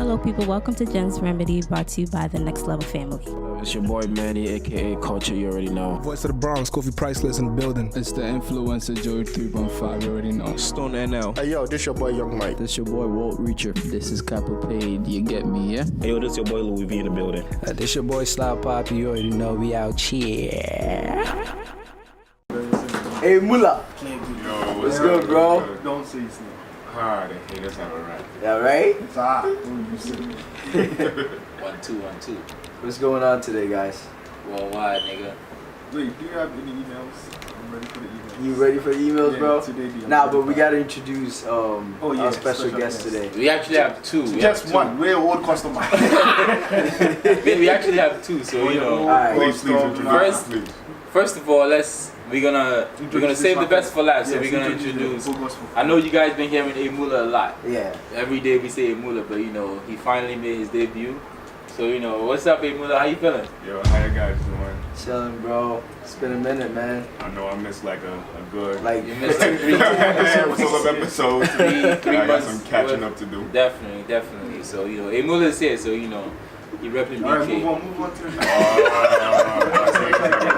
Hello, people. Welcome to Gents Remedy, brought to you by the Next Level family. It's your boy Manny, aka Culture. You already know. Voice of the Bronx, Kofi Priceless in the building. It's the influencer Joey 3.5. You already know. Stone NL. Hey yo, this your boy Young Mike. This your boy Walt Reacher. This is Kappa Paid. You get me, yeah? Hey yo, this your boy Louis V in the building. This your boy Slow Poppy. You already know we out here. Hey Mula. Yo, what's good, bro? Don't say it's not. Hard, they haters have a right. Yeah, right? It's hot. You see. 1-2, 1-2. What's going on today, guys? Worldwide, nigga. Wait, do you have any emails? I'm ready for the emails. You ready for the emails, Yeah, bro? today Nah, but we gotta introduce our special special guest today. We actually have two. Just one. We're old customer. We actually have two, so you know. Alright. Please introduce me. First of all, we're gonna save the best for last. So we're gonna introduce. I know you guys been hearing Emula a lot. Yeah. Every day we say Emula, but you know he finally made his debut. So you know, what's up, Emula? How you feeling? Yo, how you guys doing? Chilling, bro. It's been a minute, man. I know I missed like a good Like You missed like three episodes. three I got months. some catching up to do. Definitely. So you know, Emula is here, so you know, he repping Alright, BK. move on to the next.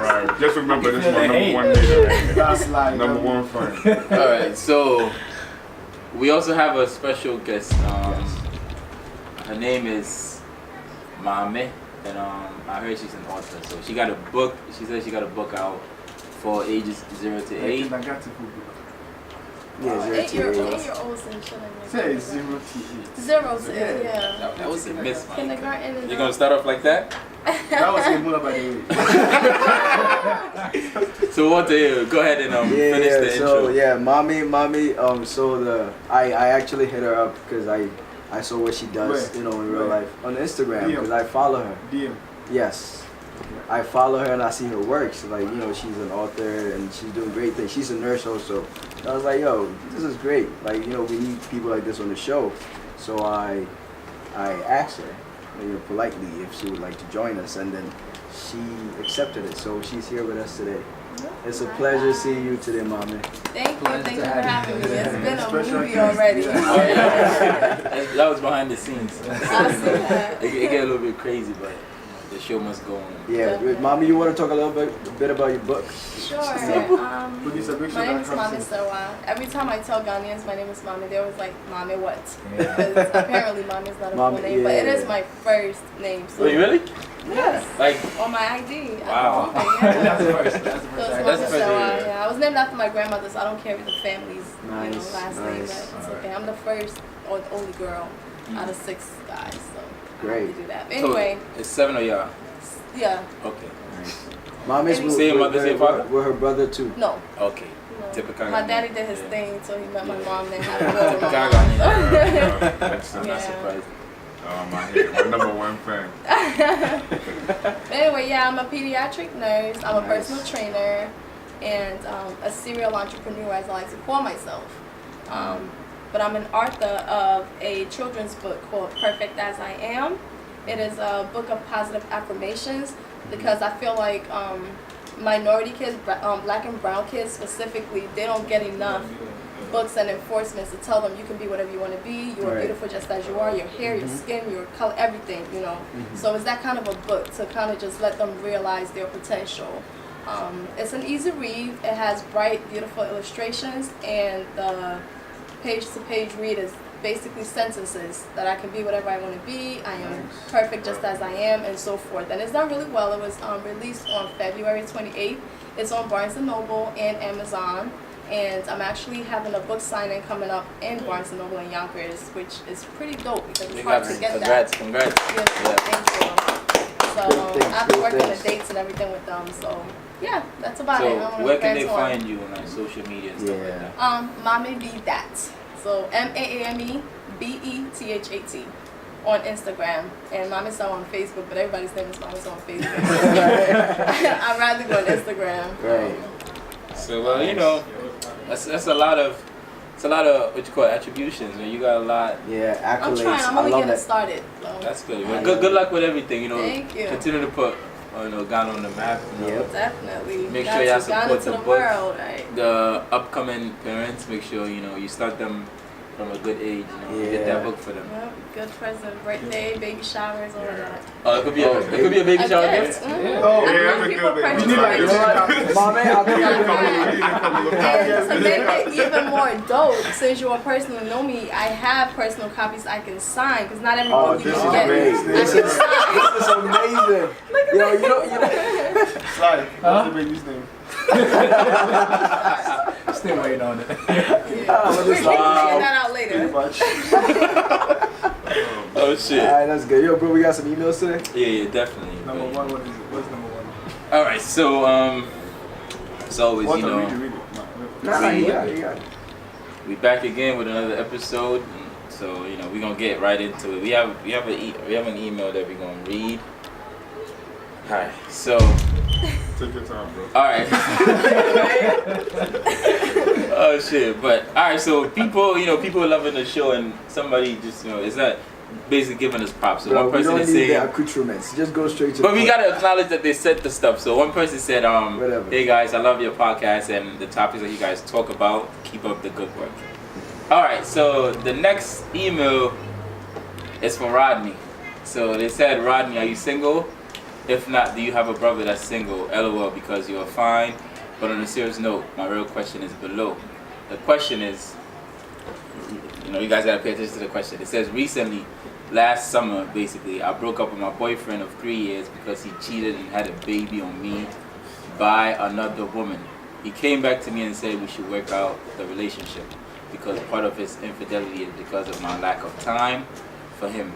Right. Just remember this one number one leader. That's like Number one friend. All right, so we also have a special guest. Her name is Mame, and I heard she's an author. So she got a book. She said she got a book out for ages 0 to 8. I got to book. yeah, 0 to 8. 8-year-olds and chilling. Say it's 0 to 8. 0 to 8, yeah. That was a miss, man. Kindergarten and You gonna start off like that? That was Emula by the way. So what? Go ahead and finish the So intro. yeah, mommy. I actually hit her up because I saw what she does, Where? in real Where? life on Instagram DM. because I follow her. DM. Yes. I follow her and I see her work. So like, she's an author and she's doing great things. She's a nurse also. I was like, yo, this is great. Like, we need people like this on the show. So I asked her, politely if she would like to join us, and then she accepted it. So she's here with us today. It's a pleasure seeing you today, Mommy. Thank you for having me. It's been a Special movie guest. already. That was behind the scenes. I see that. It get a little bit crazy, but the show must go on. Yeah, Mommy, you want to talk a bit about your book? Sure. Producer, make sure My name that is comes Mame in. Sawa. Every time I tell Ghanaians my name is Mame, they're always like, Mame what? Because apparently Mame is not a full Mame, name, but it yeah. is my first name. So Wait, really? yes. Like, On my ID. Wow. That's the first. So it's That's Mame the first, Sawa. yeah. Yeah, I was named after my grandmother, so I don't care if the family's Nice, last name, nice. but it's okay. I'm the first or the only girl out of 6 guys, so Great. I have to do that. Anyway, so it's 7 of y'all. yeah, Okay. Mommy's Same mother, same father? We're her brother too. no. Okay. No. Typical. My daddy did his thing, so he met my mom, then had to go to my Typical mom. That's I'm not Yeah. surprised. my number one fan. Anyway, yeah, I'm a pediatric nurse. I'm a personal trainer and a serial entrepreneur, as I like to call myself. But I'm an author of a children's book called Perfect As I Am. It is a book of positive affirmations because I feel like minority kids, black and brown kids specifically, they don't get enough books and enforcements to tell them you can be whatever you want to be. You are Right. beautiful just as you are. Your hair, your skin, your color, everything. So it's that kind of a book to kind of just let them realize their potential. It's an easy read. It has bright, beautiful illustrations, and the page-to-page read is basically sentences that I can be whatever I want to be. I am perfect just as I am, and so forth. And it's done really well. It was released on February 28th. It's on Barnes & Noble and Amazon. And I'm actually having a book signing coming up in Barnes & Noble in Yonkers, which is pretty dope because it's hard to get that. Congrats. Yes, thank you. So I've been working the dates and everything with them. So yeah, that's about it. I don't So wanna where can they rant on. find you on like social media and stuff like that? Mame Be That. So MAAMEBETHAT on Instagram, and Mame Sawa on Facebook, but everybody's name is Mame Sawa on Facebook. I'd rather go on Instagram. Right. So that's a lot of what you call attributions. Man. You got a lot. Yeah, accolades. I'm trying. I'm only I love getting that. started. So. That's good. Well, good luck with everything. Thank you. Continue to put Ghana on the map. Yep. Definitely. Make sure y'all support Ghana to the the book. world, right? The upcoming parents, make sure you start them from a good age. You know, get that book for them. Yep, good present, birthday, baby showers, all of that. Oh, it could be a baby shower gift. Mm-hmm. Oh, yeah, that's a People good purchase baby. You know what? My man, I'll give you And to make it even more dope, since you all personally know me, I have personal copies I can sign, because not every book you this can is get. great. I This can is sign. amazing. Yo, you know. Slide. What's the baby's name? Still waiting on it. We can figure that out later. Pretty much. Oh shit. Alright, that's good. Yo, bro, we got some emails today. Yeah, definitely. Number one, what is it? What's number one? All right, so as always, What's you know, read it. Nah, you got it. we back again with another episode. So you know, we're gonna get right into it. We have an email that we're gonna read. All right, so. Take your time, bro. All right. Oh shit! But all right, so people are loving the show, and somebody just it's not basically giving us props. So Bro, one person we is don't need saying, the accoutrements. Just go straight to but the we point. gotta acknowledge that they said the stuff. So one person said, Whatever. "Hey guys, I love your podcast and the topics that you guys talk about. Keep up the good work." All right, so the next email is from Rodney. So they said, "Rodney, are you single? If not, do you have a brother that's single? LOL, because you are fine. But on a serious note, my real question is below. The question is, you guys gotta pay attention to the question. It says, recently, last summer, basically, I broke up with my boyfriend of 3 years because he cheated and had a baby on me by another woman. He came back to me and said we should work out the relationship because part of his infidelity is because of my lack of time for him.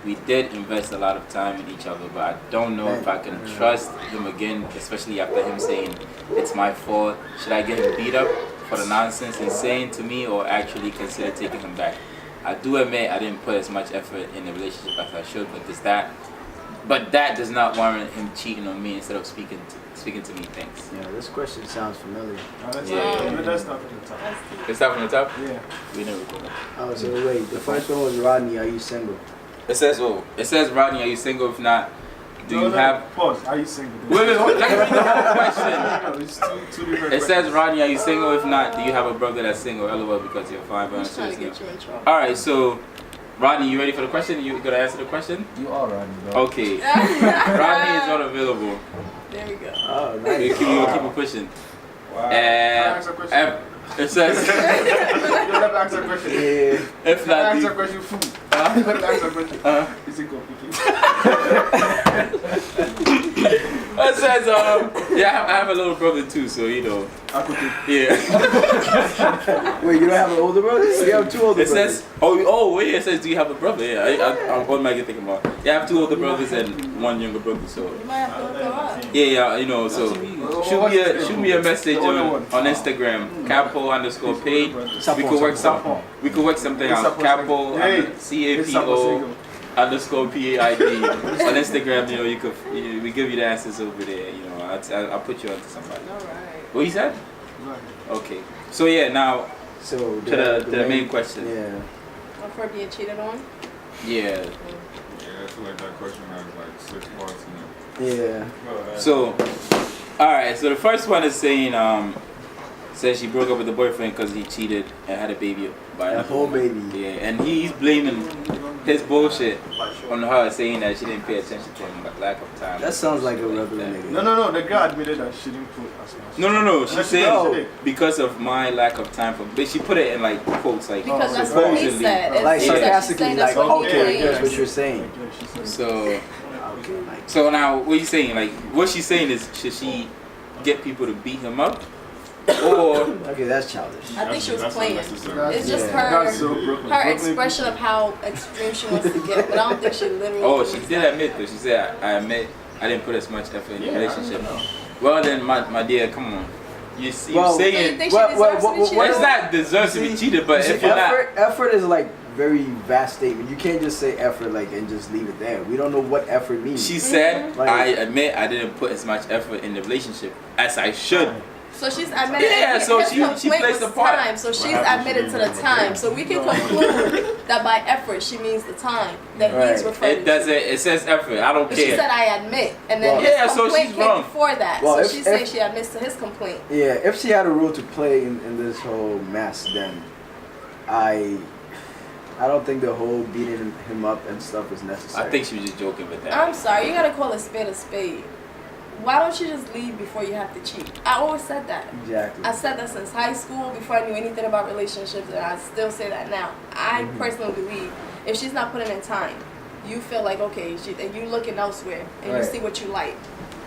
We did invest a lot of time in each other, but I don't know if I can trust him again, especially after him saying it's my fault. Should I get him beat up for the nonsense he's saying to me or actually consider taking him back? I do admit I didn't put as much effort in the relationship as I should, but that does not warrant him cheating on me instead of speaking to me. Thanks. Yeah, this question sounds familiar. Let's start from the top. Let's start from the top? Yeah. We never go back. Oh, so wait, the first one was Rodney, are you single? It says, Rodney, are you single? If not, do you have... Pause. Are you single? Wait, let me read the whole question. No, it's two different It says, Rodney, are you single? If not, do you have a brother that's single? LOL, because you're fine. I'm just trying to get you in trouble. Alright, so, Rodney, you ready for the question? You gonna answer the question? You are Rodney, bro. Okay. Rodney is unavailable. There we go. Oh, We'll nice. keep it pushing. Wow. And Ask a question. it says, You have to ask a question. Yeah. if not, Ask do a you, question. Food. You have to ask a question. Is it it says, I have a little brother too, so yeah. Wait, you don't have an older brother? You have two older It brothers. says, wait, it says, do you have a brother? Yeah, what am I thinking about? Yeah, I have two older brothers and one younger brother, so. You might have to look them up. Yeah, so shoot me a message on Instagram, capo_paid. We could work something out. Capo CAPO _PAID on Instagram. We give you the answers over there. I'll put you onto somebody. All right. What you said? Okay. So yeah, now So to the main question. Yeah. For being cheated on? Yeah. Yeah, I feel like that question has like 6 parts in it. Yeah. So, all right. So the first one is saying, says she broke up with the boyfriend because he cheated and had a baby by A whole baby. Yeah, and he's blaming his bullshit on her, saying that she didn't pay attention to him, but lack of time. That sounds like a regular nigga. No. The girl admitted that she didn't put as much. No. She Let's said go. because of my lack of time for. But she put it in like quotes, like Because that's what he supposedly. said. It's Like he said she's sarcastically, saying like, that's what he okay, claims. that's what you're saying. She said. So, Okay, like, so now what are you saying? Like, what she's saying is, should she get people to beat him up, or okay, that's childish. I think she was That's playing. unnecessary. It's just Yeah. That's so Brooklyn. her Brooklyn expression of how extreme she wants to get, but I don't think she literally. oh, she believes did that. admit though. She said, I admit I didn't put as much effort in the Yeah, relationship. I don't know. Well then, my dear, come on. You Well, So you saying think she What- deserves what- to be what- cheated it's on? not deserves to be cheated, but if you're not. Effort is like very vast statement. You can't just say effort like and just leave it there. We don't know what effort means. She said, Like- I admit I didn't put as much effort in the relationship as I should. So she's admitted. Yeah, so his she complaint plays was the part. time. So she's admitted to the time. So we can conclude that by effort she means the time that he's Right. referring It doesn't. to. It says effort. I don't But she care. said I admit, and then Well, his yeah, so complaint she's came wrong. before that. Well, so if- she's saying if- she admits to his complaint. Yeah, if she had a role to play in this whole mess, then I I don't think the whole beating him up and stuff is necessary. I think she was just joking with that. I'm sorry, you gotta call a spade a spade. Why don't you just leave before you have to cheat? I always said that. Exactly. I said that since high school, before I knew anything about relationships, and I still say that now. I personally believe if she's not putting in time, you feel like, okay, and you looking elsewhere, and you see what you like.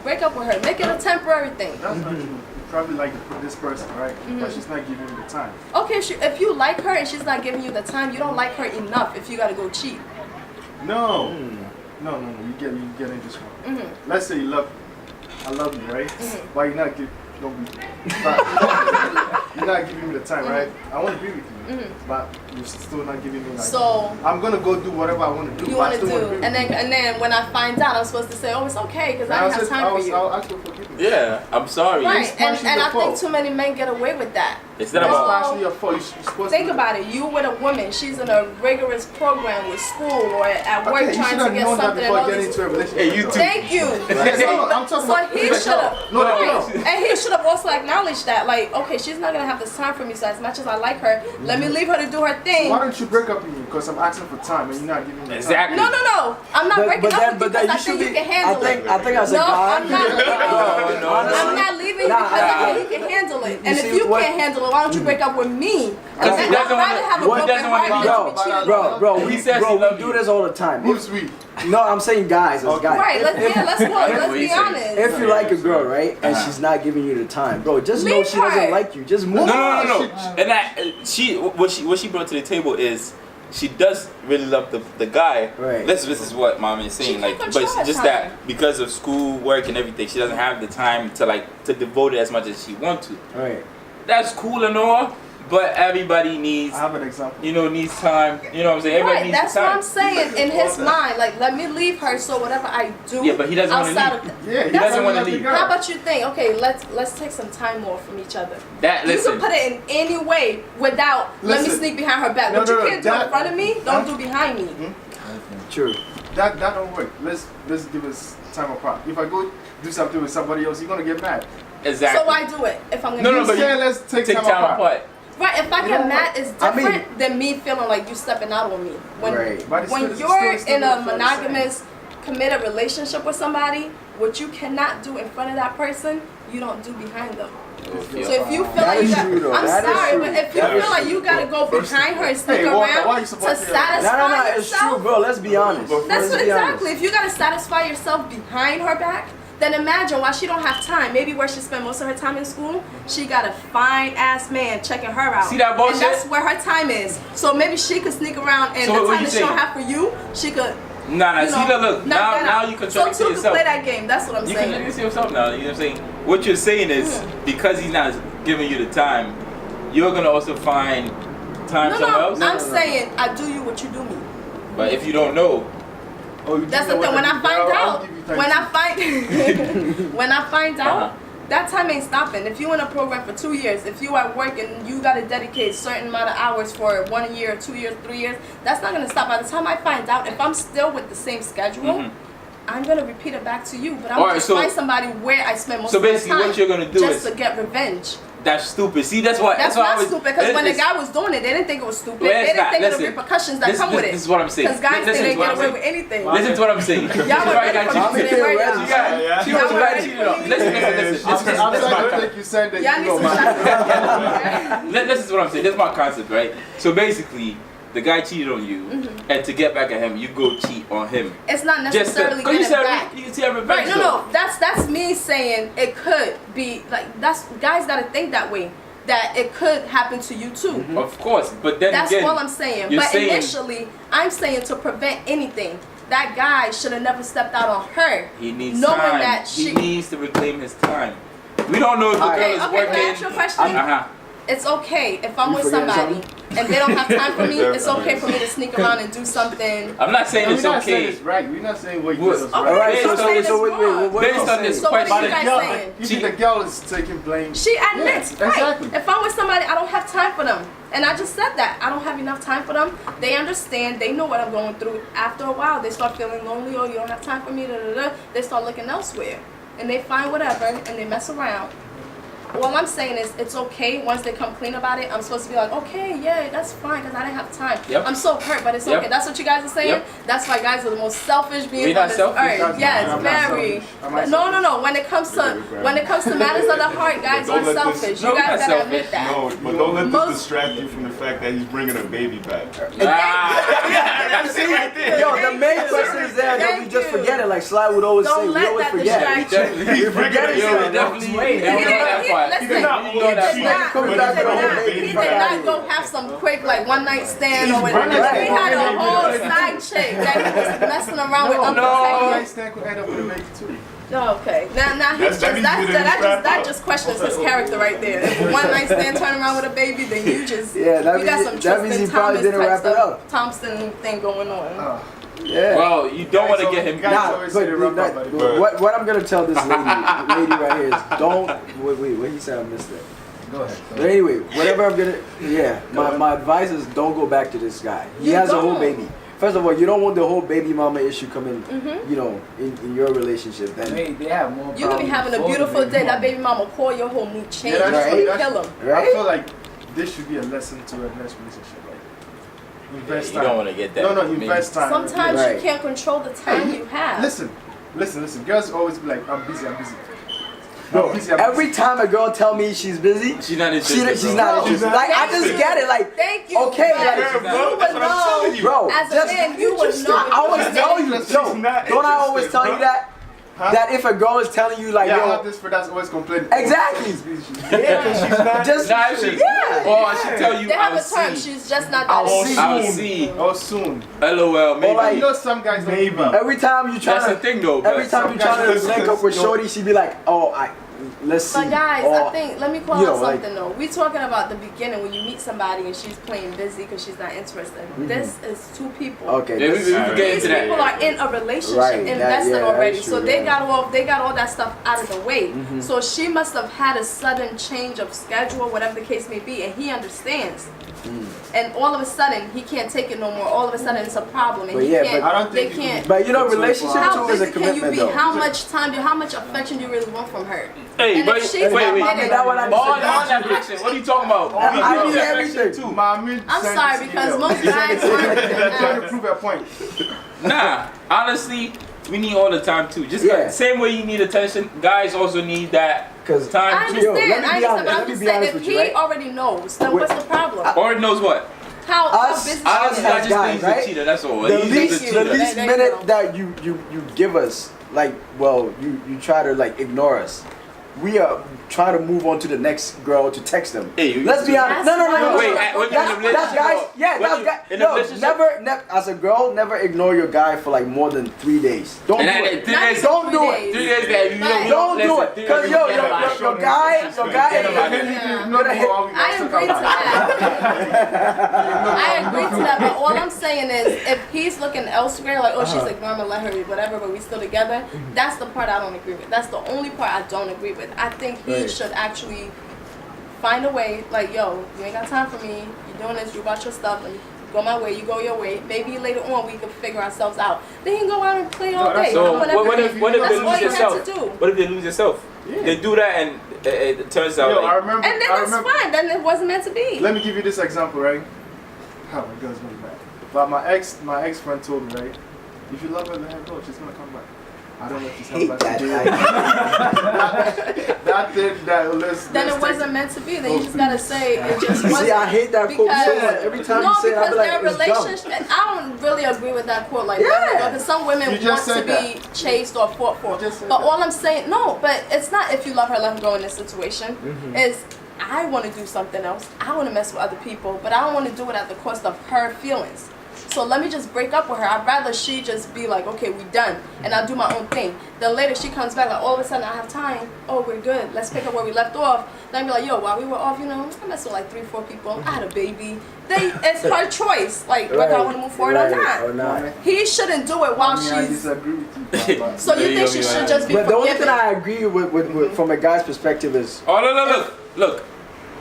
Break up with her. Make it a temporary thing. That's not true. You probably like this person, right? But she's not giving you the time. Okay, if you like her and she's not giving you the time, you don't like her enough if you gotta go cheat. No. No. You get in this one. Let's say I love you, right? But you're not giving. You're not giving me the time, right? I want to be with you, but you're still not giving me like. So I'm gonna go do whatever I want to do. You want to do, and then when I find out, I'm supposed to say, oh, it's okay because I didn't have time for you. I'll ask for forgiveness. Yeah, I'm sorry. Right, and I think too many men get away with that. It's not about. Partially your fault. You're supposed Think to about it. You with a woman, she's in a rigorous program with school or at work you trying to get something. Before getting into a relationship. Hey, you too. Thank you. I'm talking about. He should have. No. And he should have also acknowledged that, like, okay, she's not gonna have this time for me. So as much as I like her, let me leave her to do her thing. Why don't you break up with me? Because I'm asking for time and you're not giving me Exactly. No. I'm not breaking up with you because I think you can handle it. I think as a guy. I'm not leaving. No. I'm not leaving you because I think you can handle it. And if you can't handle it, why don't you break up with me? Because he doesn't want to have a broken heart than to be cheated. Bro, we do this all the time. Who's sweet? No, I'm saying guys as guys. Right, let's be honest. If you like a girl, right, and she's not giving you the time, bro, just know she doesn't like you. Just move on. No. And that what she brought to the table is she does really love the guy. Right. This is what mom is saying. Like, but it's just that because of school, work, and everything, she doesn't have the time to devote it as much as she wants to. Right. That's cool and all. But everybody needs, I have an example. Needs time. You know what I'm saying? Everybody needs that's time. what I'm saying. In his mind, like, let me leave her so whatever I do. Yeah, but he doesn't want to leave. He doesn't want to leave. How about you think? Okay, let's take some time off from each other. You Listen. can put it in any way without let me sneak behind her back. What you can't do in front of me, don't do behind me. True. That don't work. Let's give us time apart. If I go do something with somebody else, you're gonna get mad. Exactly. So why do it if I'm gonna? No, but let's take time apart. Right, if I get mad, it's different than me feeling like you stepping out on me. When you're in a monogamous, committed relationship with somebody, what you cannot do in front of that person, you don't do behind them. So if you feel like you got, I'm sorry, but if you feel like you gotta go behind her and sneak around to satisfy yourself, it's true, bro. Let's be honest. That's what exactly. If you gotta satisfy yourself behind her back, then imagine why she don't have time. Maybe where she spent most of her time in school, she got a fine ass man checking her out. See that bullshit? And that's where her time is. So maybe she could sneak around and the time that she don't have for you, she could. Nah, see that look. Now you control it to yourself. So play that game. That's what I'm saying. You can see yourself now. You know what I'm saying? What you're saying is because he's not giving you the time, you're gonna also find time somewhere else. I'm saying I do you what you do me. But if you don't know. That's the thing. When I find out, that time ain't stopping. If you in a program for 2 years, if you at work and you gotta dedicate a certain amount of hours for 1 year, 2 years, 3 years, that's not gonna stop. By the time I find out, if I'm still with the same schedule, I'm gonna repeat it back to you. But I'm gonna find somebody where I spend most of my time. So basically, what you're gonna do just to get revenge. That's stupid. See, that's not stupid because when the guy was doing it, they didn't think it was stupid. They didn't think of the repercussions that come with it. This is what I'm saying. Because guys think they get away with anything. Listen to what I'm saying. Y'all were ready for me today, right? She was right. This is what I'm saying. This is my concept, right? So basically, the guy cheated on you, and to get back at him, you go cheat on him. It's not necessarily getting back. You see a revenge. Right? No. That's me saying it could be like that's guys gotta think that way. That it could happen to you too. Of course, but then that's again, all I'm saying. But initially, I'm saying to prevent anything. That guy should have never stepped out on her. He needs knowing time. That he needs to reclaim his time. We don't know if the girl is working. Can I ask you a question? It's okay if I'm with somebody and they don't have time for me. It's okay for me to sneak around and do something. I'm not saying it's okay. We're not saying what you did. Alright, so based on this question, what are you guys saying? You think the girl is taking blame? She admits, right? Exactly. If I'm with somebody, I don't have time for them, and I just said that I don't have enough time for them. They understand. They know what I'm going through. After a while, they start feeling lonely. Oh, you don't have time for me. They start looking elsewhere, and they find whatever, and they mess around. all I'm saying is it's okay once they come clean about it. I'm supposed to be like, okay, yeah, that's fine because I didn't have time. Yep. I'm so hurt, but it's Yep. okay. That's what you guys are saying. Yep. That's why guys are the most selfish beings We're on not this selfish. earth. Yes, I'm not very. selfish. No. When it comes to matters of the heart, guys Don't are let this- selfish. No, You we're guys not gotta selfish. admit that. No, but don't let Most- this distract you from the fact that he's bringing a baby back. Yo, the main question is there that we Thank just you. forget it. Like Sly would always Don't say, we let always that forget. distract you. He's bringing forget a it. Yo, Yeah, we definitely wait. He did not Coming back with a whole baby He back. did not go have some quick like one night stand or whatever. right. He had a whole side chick that he was messing around with Uncle Peggy. Stand could end up with a baby too. Oh, okay. Now he's That means you didn't strap that up. just questions his character right there. If a one night stand turn around with a baby, then you just Yeah, that you got means- some that means Tristan he probably Thomas didn't type wrap it stuff, up. Thompson thing going on. Yeah. Well, you don't want to get him. Guys Nah, always say but they wrap up, that- buddy. what I'm gonna tell this lady right here is don't wait, what he said I missed it. Go ahead. But anyway, whatever I'm gonna my advice is don't go back to this guy. He You has a whole don't. baby. First of all, you don't want the whole baby mama issue coming, Mm-hmm. you know, in your relationship. Then They have more You could be having a beautiful day. That baby mama pour your whole mood change. Yeah, that's You true. kill him. I right? feel like this should be a lesson to a next relationship. Like, invest You time. don't want to get that. No, invest time. Sometimes Right. you can't control the time you have. Listen. Girls always be like, I'm busy. Bro, I'm busy. every time a girl tell me she's busy, She's not interested. she's not Bro, interested. Like I just get it. Like Thank you. okay, But like Yeah, bro, you that's would what I'm know. telling you. bro, As a just man, you would know. I always tell you, She's yo, not don't I always interested, tell you bro. that? Huh? That if a girl is telling you like, Yeah, I yo, have this for that's always complaining. Exactly. She's busy. yeah, just Nah, she, yeah. or I should tell you, They have I'll a term. see. She's just not I'll that. see. I'll see. Oh, soon. LOL, maybe. like- You know some guys don't give up. Every time you try That's the to, thing though. every But time you some try to guys link up with don't- Shorty, she be like, oh, let's see. But guys, Or- I think let me call you out know, like- something though. We talking about the beginning when you meet somebody and she's playing busy because she's not interested. This is two people. Okay. Yeah, we this- can get These into people that. are in a relationship, Right, that- invested yeah, already, that's so true, they yeah. got all that stuff out of the way. So she must have had a sudden change of schedule, whatever the case may be, and he understands. And all of a sudden he can't take it no more. All of a sudden it's a problem, and But he yeah, can't. but I don't they think you can't. But you know, That's relationship what- How too is a busy can you commitment be? though. How much affection do you really want from her? Hey, And but if she's wait, not wait. getting That one I it- On that fiction. What are you talking about? I We need need everything. too. Mommy I'm sent sorry this because email. most guys aren't They're trying to that. prove a point. Nah, honestly, we need all the time too. Just Yeah. same way you need attention, guys also need that 'Cause- I time too. Yo, let me understand, be but honest, I'm let me just be saying honest if with you, he right? already knows, then Wait. what's the problem? Or knows what? How Us- busy us she Honestly, I is. just guys, think he's right? a cheater. That's all. The He's least, a you. the cheater. least There you minute go. that you give us, like, well, you try to like ignore us. We are trying to move on to the next girl to text them. Hey, you- Let's be honest. That's No. why- Wait, when you're in a That's relationship, guys. or- Yeah, when that's you- guys. in a No, relationship- never. As a girl, never ignore your guy for like more than 3 days. Don't And do then it. three days- Don't do it. 3 days that you don't Don't do listen, it. 3 Cause days yo, you your forget about it. guy ain't Forget about it. I agree to that. I agree to that, but all I'm saying is if he's looking elsewhere, like, oh, she's ignoring me, let her, whatever, but we still together, that's the part I don't agree with. That's the only part I don't agree with. I think he Right. should actually find a way, like, yo, you ain't got time for me, you're doing this, you about your stuff, and go my way, you go your way. Maybe later on we can figure ourselves out. Then he can go out and play all day. So whatever. what if That's they all lose you have yourself? to do. What if they lose yourself? They do that and it turns out Yo, I like remember. And then I that's remember. fine. Then it wasn't meant to be. Let me give you this example, right? Oh, my girl's gonna be mad. But my ex friend told me, right? If you love her, let her go. She's gonna come back. I don't know if she's coming Hate back. that. That thing that let's. Then let's it wasn't meant to be. Then you just gotta say it just wasn't. See, I hate that quote so Because- much. Every time no, you say it, I because be like, their it's dumb. relationship. I don't really agree with that quote. Like, Yeah. because some women You just want to said be chased or fought for. You just said But that. all I'm saying, no. But it's not if you love her, let her go in this situation. Is I want to do something else. I want to mess with other people, but I don't want to do it at the cost of her feelings. So let me just break up with her. I'd rather she just be like, okay, we done, and I'll do my own thing. Then later she comes back like, all of a sudden I have time. Oh, we're good. Let's pick up where we left off. Then I'd be like, yo, while we were off, I messed with like 3-4 people. I had a baby. It's her choice, like whether I want to move forward or Or not. not. He shouldn't do it while I mean, I she's. disagree with you. but- So you There you think go, she you should right. just be But the only thing forgiven? I agree with from a guy's perspective is oh look.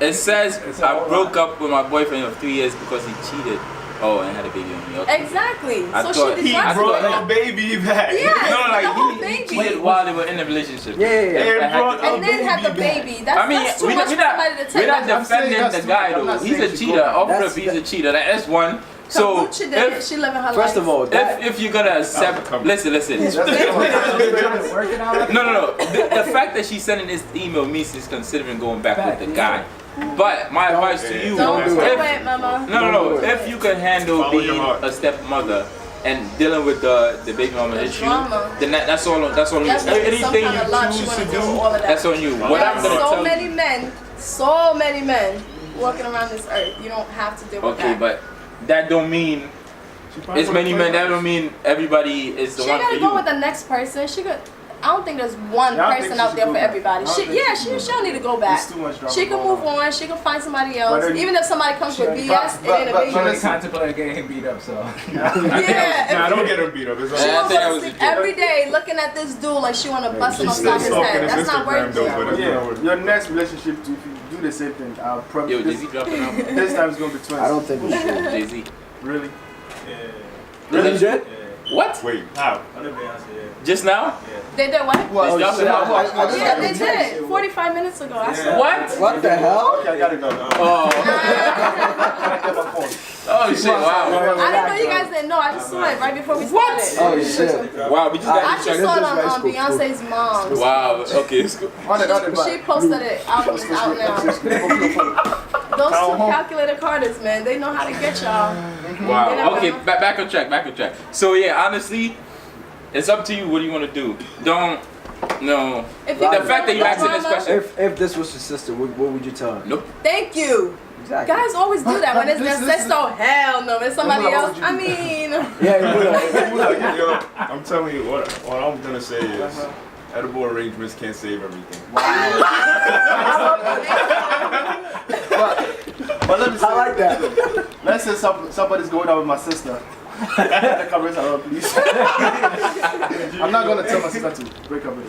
It says I broke up with my boyfriend of 3 years because he cheated. Oh, and had a baby on me. Okay. Exactly. I So thought- she He deserves brought it. her baby back. Yeah, No, like the whole he baby. cheated while they were in a relationship. Yeah. And brought And then had the baby back. baby. That's, I mean, that's too we're much not, for somebody to take. we're not I'm saying defending that's the too guy much. I'm though. not He's saying a she cheater. go back. Off That's- rip, he's a cheater. That's one. So Kabuchi did it. She living her life. First of all, that, if you're gonna accept, come- listen. Working out. No. The fact that she's sending this email means she's considering going back with the guy. But my advice to you, Don't do if, it, mama. no. If you can handle Follow your being heart. a stepmother and dealing with the baby mama The issue, drama. then that's all on you. That's what some Anything kind of lunch you you choose wanna to do, do, all of that. that's on you. What There I'm are gonna so tell many men walking around this earth. You don't have to deal with okay, that. but that don't mean it's many men. That don't mean everybody is the She one for gotta you. go with the next person. She could. I don't think there's one Yeah, I don't think person she out should there go for back. everybody. I don't She think don't need to go back. It's too much drama She can going move on. on. She can find somebody But else. then- Even if somebody comes with BS, it ain't a but big listen. deal. contemplating getting him beat up, so. Yeah. Nah, don't get her beat up. It's She Yeah, I all think I gonna was sleep a joke. every day looking at this dude like she wanna bust him She's upside still his stalking head. his That's not Instagram worth though, it. but it's not Yeah, worth your next relationship, if you do the same thing, I'll probably Yo, Jay-Z dropping out. this time it's gonna be twins. I don't think we should. Jay-Z. Really? Really, Jet? What? Wait, how? Just now? They did what? What? It's dropping out. Yeah, they did. 45 minutes ago. I saw. What? What the hell? Okay, I gotta go. Oh. I get my phone. Oh shit! Wow. I didn't know you guys didn't know. I just saw it right before we started. Oh shit. Wow. We just I got actually saw it on Beyonce's mom's. Wow. Okay. It's good. She posted it. Album is out now. Those two calculator Carters, man, they know how to get y'all. Wow. Okay. Back on track. So yeah, honestly, it's up to you. What do you want to do? Don't. No. If The you fact that you asking this question. If this was your sister, what would you tell her? Nope. Thank you. Exactly. Guys always do that when it's their sister. Hell no, it's somebody What else. would you I do? mean, Yeah, you would. Yo, I'm telling you what I'm gonna say is edible arrangements can't save everything. But let me say, I like that. let's say somebody's going out with my sister. The cameras are on, please. I'm not gonna tell my sister to break up with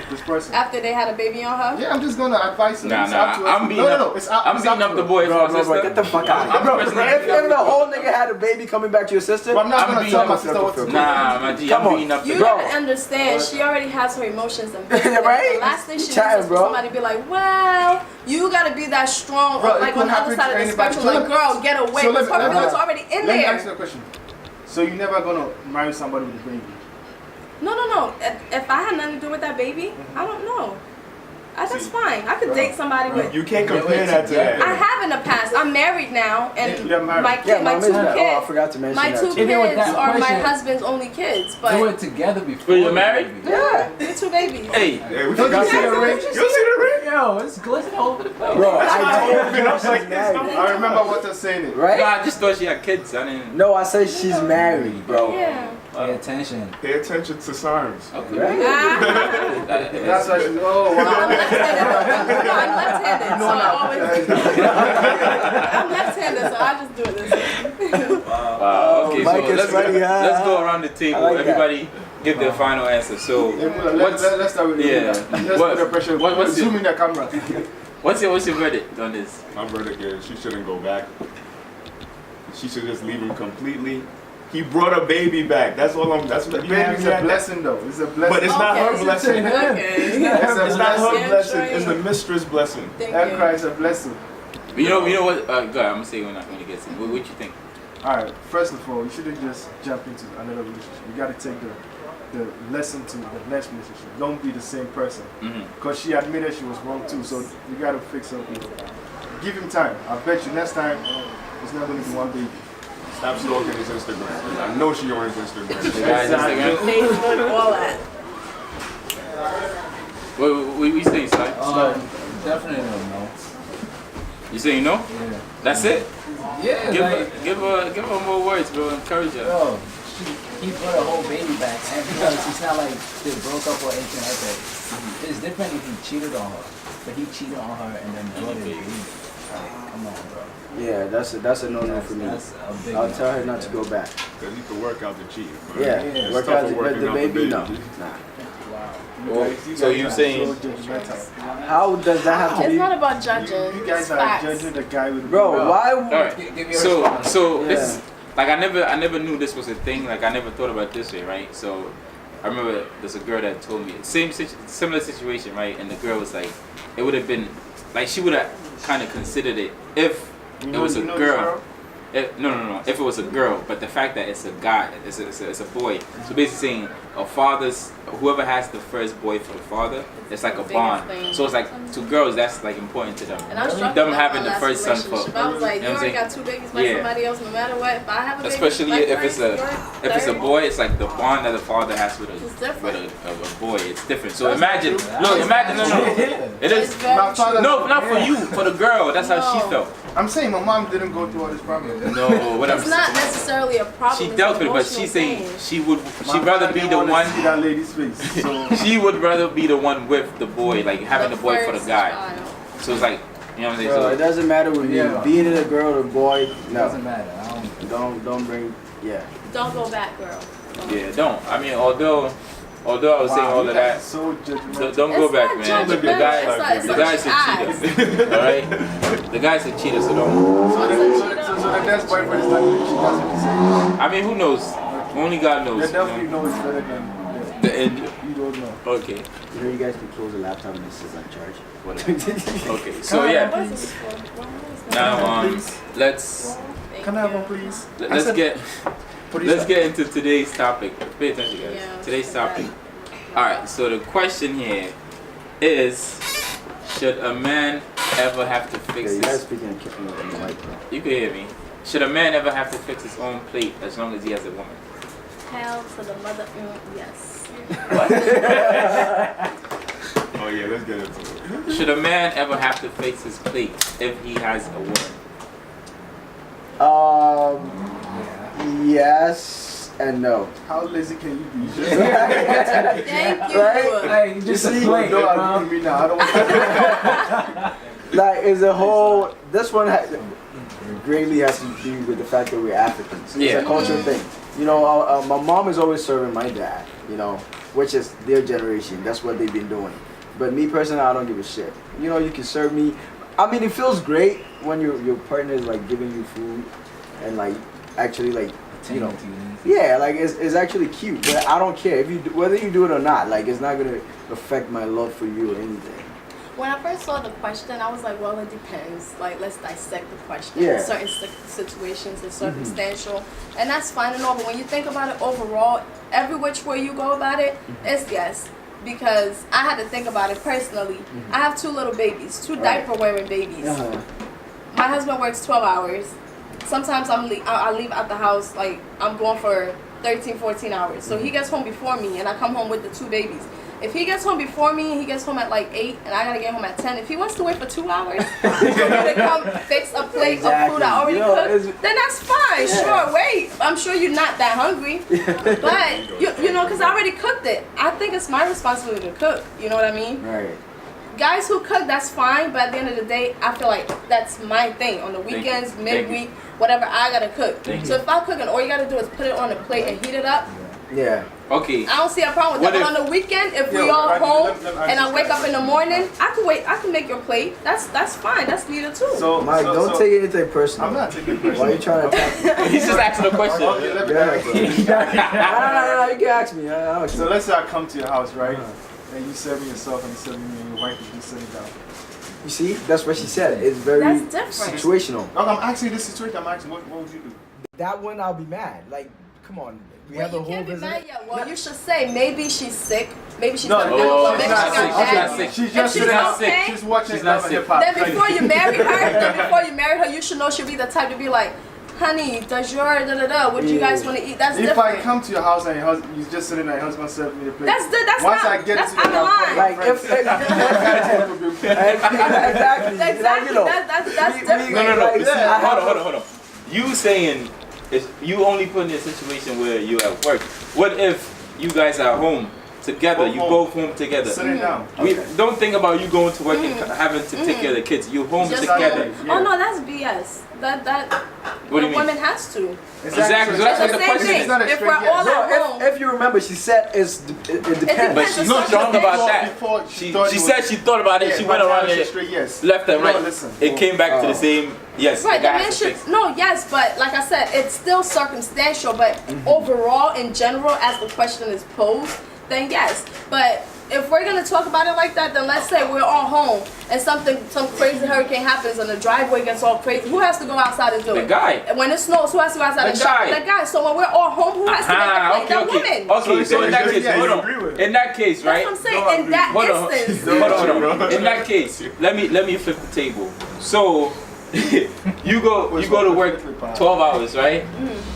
this person. after they had a baby on her. Yeah, I'm just gonna advise her. Nah, It's up to us. I'm beating up. It's I'm it's up beating up to the her. boys. Bro, my sister. get the fuck out of here. Bro, if the whole nigga had a baby coming back to your sister, But I'm not I'm gonna beating tell up my a sister what to do. Nah, my G. Come I'm on. beating up You the. Bro. gotta understand, she already has her emotions and business. Right? The last thing she Chatting, wants is for bro. somebody to be like, well, you gotta be that strong, Bro, it like could on the other happen side to of the anybody. spectrum, So like, let- girl, get away. so Because let her me- girl's already in Let me there. ask you a question. So you're never gonna marry somebody with a baby? No. If I had nothing to do with that baby, I don't know. That's fine. I could date somebody with. You can't compare that to that. I have in the past. I'm married now, and You're married. my yeah, my my two Oh, I kids. forgot to mention My that. two too. Even with kids that are my question- husband's only kids, They were but together before. Were you the married? baby. Yeah. the two babies. Hey. Hey, we Don't forgot you see the ring? You see the ring? Yo, it's glistening all over the place. Bro, I told Been you up she's like this, married. I remember what they're saying. It. Right? No, I just thought she had kids. I didn't. No, I said she's married, bro. Yeah. Pay attention. Pay attention to signs. Okay. Right? That's why she's. Oh, No, wow. I'm left-handed. So I always. I'm left-handed, so I just do it this way. Wow. Okay, Mike so is ready, huh? let's go around the table. I like that. Everybody give their final answer. So, Let's start with Yeah. Let's What- put the pressure. what's Zoom your- in the camera. what's your verdict on this? My verdict is she shouldn't go back. She should just leave him completely. He brought a baby back. That's all I'm. That's what The you have baby's a that- blessing, though. It's a blessing. But it's not Okay. her blessing. Okay. It's not her Yeah, blessing. sure. It's the mistress blessing. Thank And you. Christ a blessing. You know what? Go ahead. I'm gonna say when it gets in. What you think? All right. First of all, you shouldn't just jump into another relationship. You got to take the lesson to the next relationship. Don't be the same person. Mm-hmm. Because she admitted she was wrong too. So you got to fix her. Give him time. I bet you next time it's not going to be one baby. Stop stalking his Instagram. I know she on his Instagram. Guys, Instagram. Facebook, all that. What you saying, Si? Definitely no. You saying no? Yeah. That's it? Yeah, Give her more words, bro. Encourage her. Yo, he brought a whole baby back, and because it's not like they broke up or anything like that. It's different if he cheated on her, but he cheated on her and then brought a baby. Like, come on, bro. Yeah, that's a no-no for me. That's a big I'll no. tell her not to go back. Because you can work out the cheating. bro. Yeah, It's work tougher out the, working the out baby, no. Nah. So you saying? How does that have to It's be? not about judging. You guys It's are facts. judging the guy with the Bro, baby. why All would... right. Give me a So response. so Yeah. this like I never knew this was a thing. Like I never thought about it this way, right? So I remember there's a girl that told me similar situation, right? And the girl was like, it would have been like she would have kind of considered it if it was a girl. No. If it was a girl, but the fact that it's a guy, it's a boy. So basically saying whoever has the first boy for the father, it's like a bond. So it's like to girls, that's like important to them. And I'm struck them with having that the first son for. I was like, you already got 2 babies by somebody else. No matter what, if I have a baby, especially if it's a boy, it's like the bond that the father has with a boy. It's different. So imagine. It is not for you, for the girl. That's how she felt. I'm saying my mom didn't go through all this problem. No, what it's not necessarily a problem. She dealt with it, but she's saying she'd rather be the one. See that lady's face. So. She would rather be the one with the boy, like having the boy for the guy. Child. So it's like, you know what I'm saying? So it doesn't matter with me. Being it a girl or boy, no. It doesn't matter. Don't bring. Yeah. Don't go back, girl. Yeah, don't. I mean, although I was saying all of that, so don't go back, man. The guy's a cheater. All right, the guy's a cheater, so don't. So the next boyfriend is like, she does what he says. I mean, who knows? Only God knows. The definitely knows better than the end. You don't know. Okay. You know, you guys can close the laptop and it says on charge. Whatever. Okay, so yeah. Now let's. Can I have one, please? Let's get into today's topic. Pay attention, guys. Yeah, today's topic. Alright, so the question here is, should a man ever have to fix his... You guys speaking and kicking in the mic, bro. You can hear me. Should a man ever have to fix his own plate as long as he has a woman? Hell to the mother... yes. Oh yeah, let's get into it. Should a man ever have to fix his plate if he has a woman? Yes and no. How lazy can you be? Thank you. Right? Hey, just a plate, no, bro. me now. I don't want Like, is a whole... This one greatly has to do with the fact that we're Africans. It's a cultural thing. You know, my mom is always serving my dad, you know, which is their generation. That's what they've been doing. But me personally, I don't give a shit. You know, you can serve me. I mean, it feels great when your partner is like giving you food and like actually like, you know, yeah, like it's actually cute. But I don't care if you whether you do it or not. Like, it's not gonna affect my love for you or anything. When I first saw the question, I was like, well, it depends. Like, let's dissect the question. Yeah. Certain situations, it's circumstantial. And that's fine and all. But when you think about it overall, every which way you go about it, it's yes. Because I had to think about it personally. I have 2 little babies, 2 diaper-wearing babies. My husband works 12 hours. Sometimes I leave out the house, like, I'm going for 13, 14 hours. So he gets home before me, and I come home with the 2 babies. If he gets home before me, he gets home at like 8, and I gotta get home at 10. If he wants to wait for 2 hours for me to come fix a plate of food I already cooked, then that's fine. Yeah. Sure, wait. I'm sure you're not that hungry, but you know, because I already cooked it. I think it's my responsibility to cook. You know what I mean? Right. Guys who cook, that's fine, but at the end of the day, I feel like that's my thing. On the weekends, midweek, whatever, I gotta cook. So if I'm cooking, all you gotta do is put it on the plate and heat it up. Yeah. Okay. I don't see a problem with that. But on the weekend, if we all home and I wake up in the morning, I can wait. I can make your plate. That's fine. That's needed too. So, Mike, don't take anything personal. I'm not taking it personal. Why are you trying to attack me? He's just asking a question. Okay, let me ask you. No, you can ask me. So let's say I come to your house, right? And you serving yourself and you serving me and your wife is just sitting down. You see? That's what she said. It's very situational. No, I'm asking this situation. I'm asking, what would you do? That one, I'll be mad. Like, come on. We have the whole can't be visit. mad yet. Well, you should say maybe she's sick. Maybe she's not. Maybe she's not sick. She's just sitting out sick. She's watching Love and Hip Hop. Then before you marry her, you should know she'll be the type to be like, honey, does your what do you guys want to eat? That's different. If I come to your house and you're just sitting there, your husband serves me a plate. That's once not. I get That's to the house, like exactly. That's different. No. Hold on. You saying is you only put in a situation where you're at work. What if you guys are home together. You both home together. Sitting down. We don't think about you going to work and having to take care of the kids. You home Just together. Oh no, that's BS. That What do you mean? woman has to. Exactly. So that's what the Same question thing. is. not a If straight we're yes. all at home, If you remember, she said it depends. But she's Depends. strong about that. Before She said she thought about it. Yeah, She but went now around she's it, straight yes. left and No, right. listen. It came back to the same. Yes. right, the guy man has to should fix. no, yes, but like I said, it's still circumstantial. But overall, in general, as the question is posed, then yes. But if we're gonna talk about it like that, then let's say we're all home and some crazy hurricane happens and the driveway gets all crazy. Who has to go outside and do The it? guy. And when it snows, who has to go outside The and shop? guy. The guy. So when we're all home, who has to make the plate? The woman. Okay, so in that case, Yeah, hold you agree on. with. In that case, That's right? what I'm saying. In that Hold on. instance, Hold on. In that case, let me flip the table. So you go to work 12 hours, right?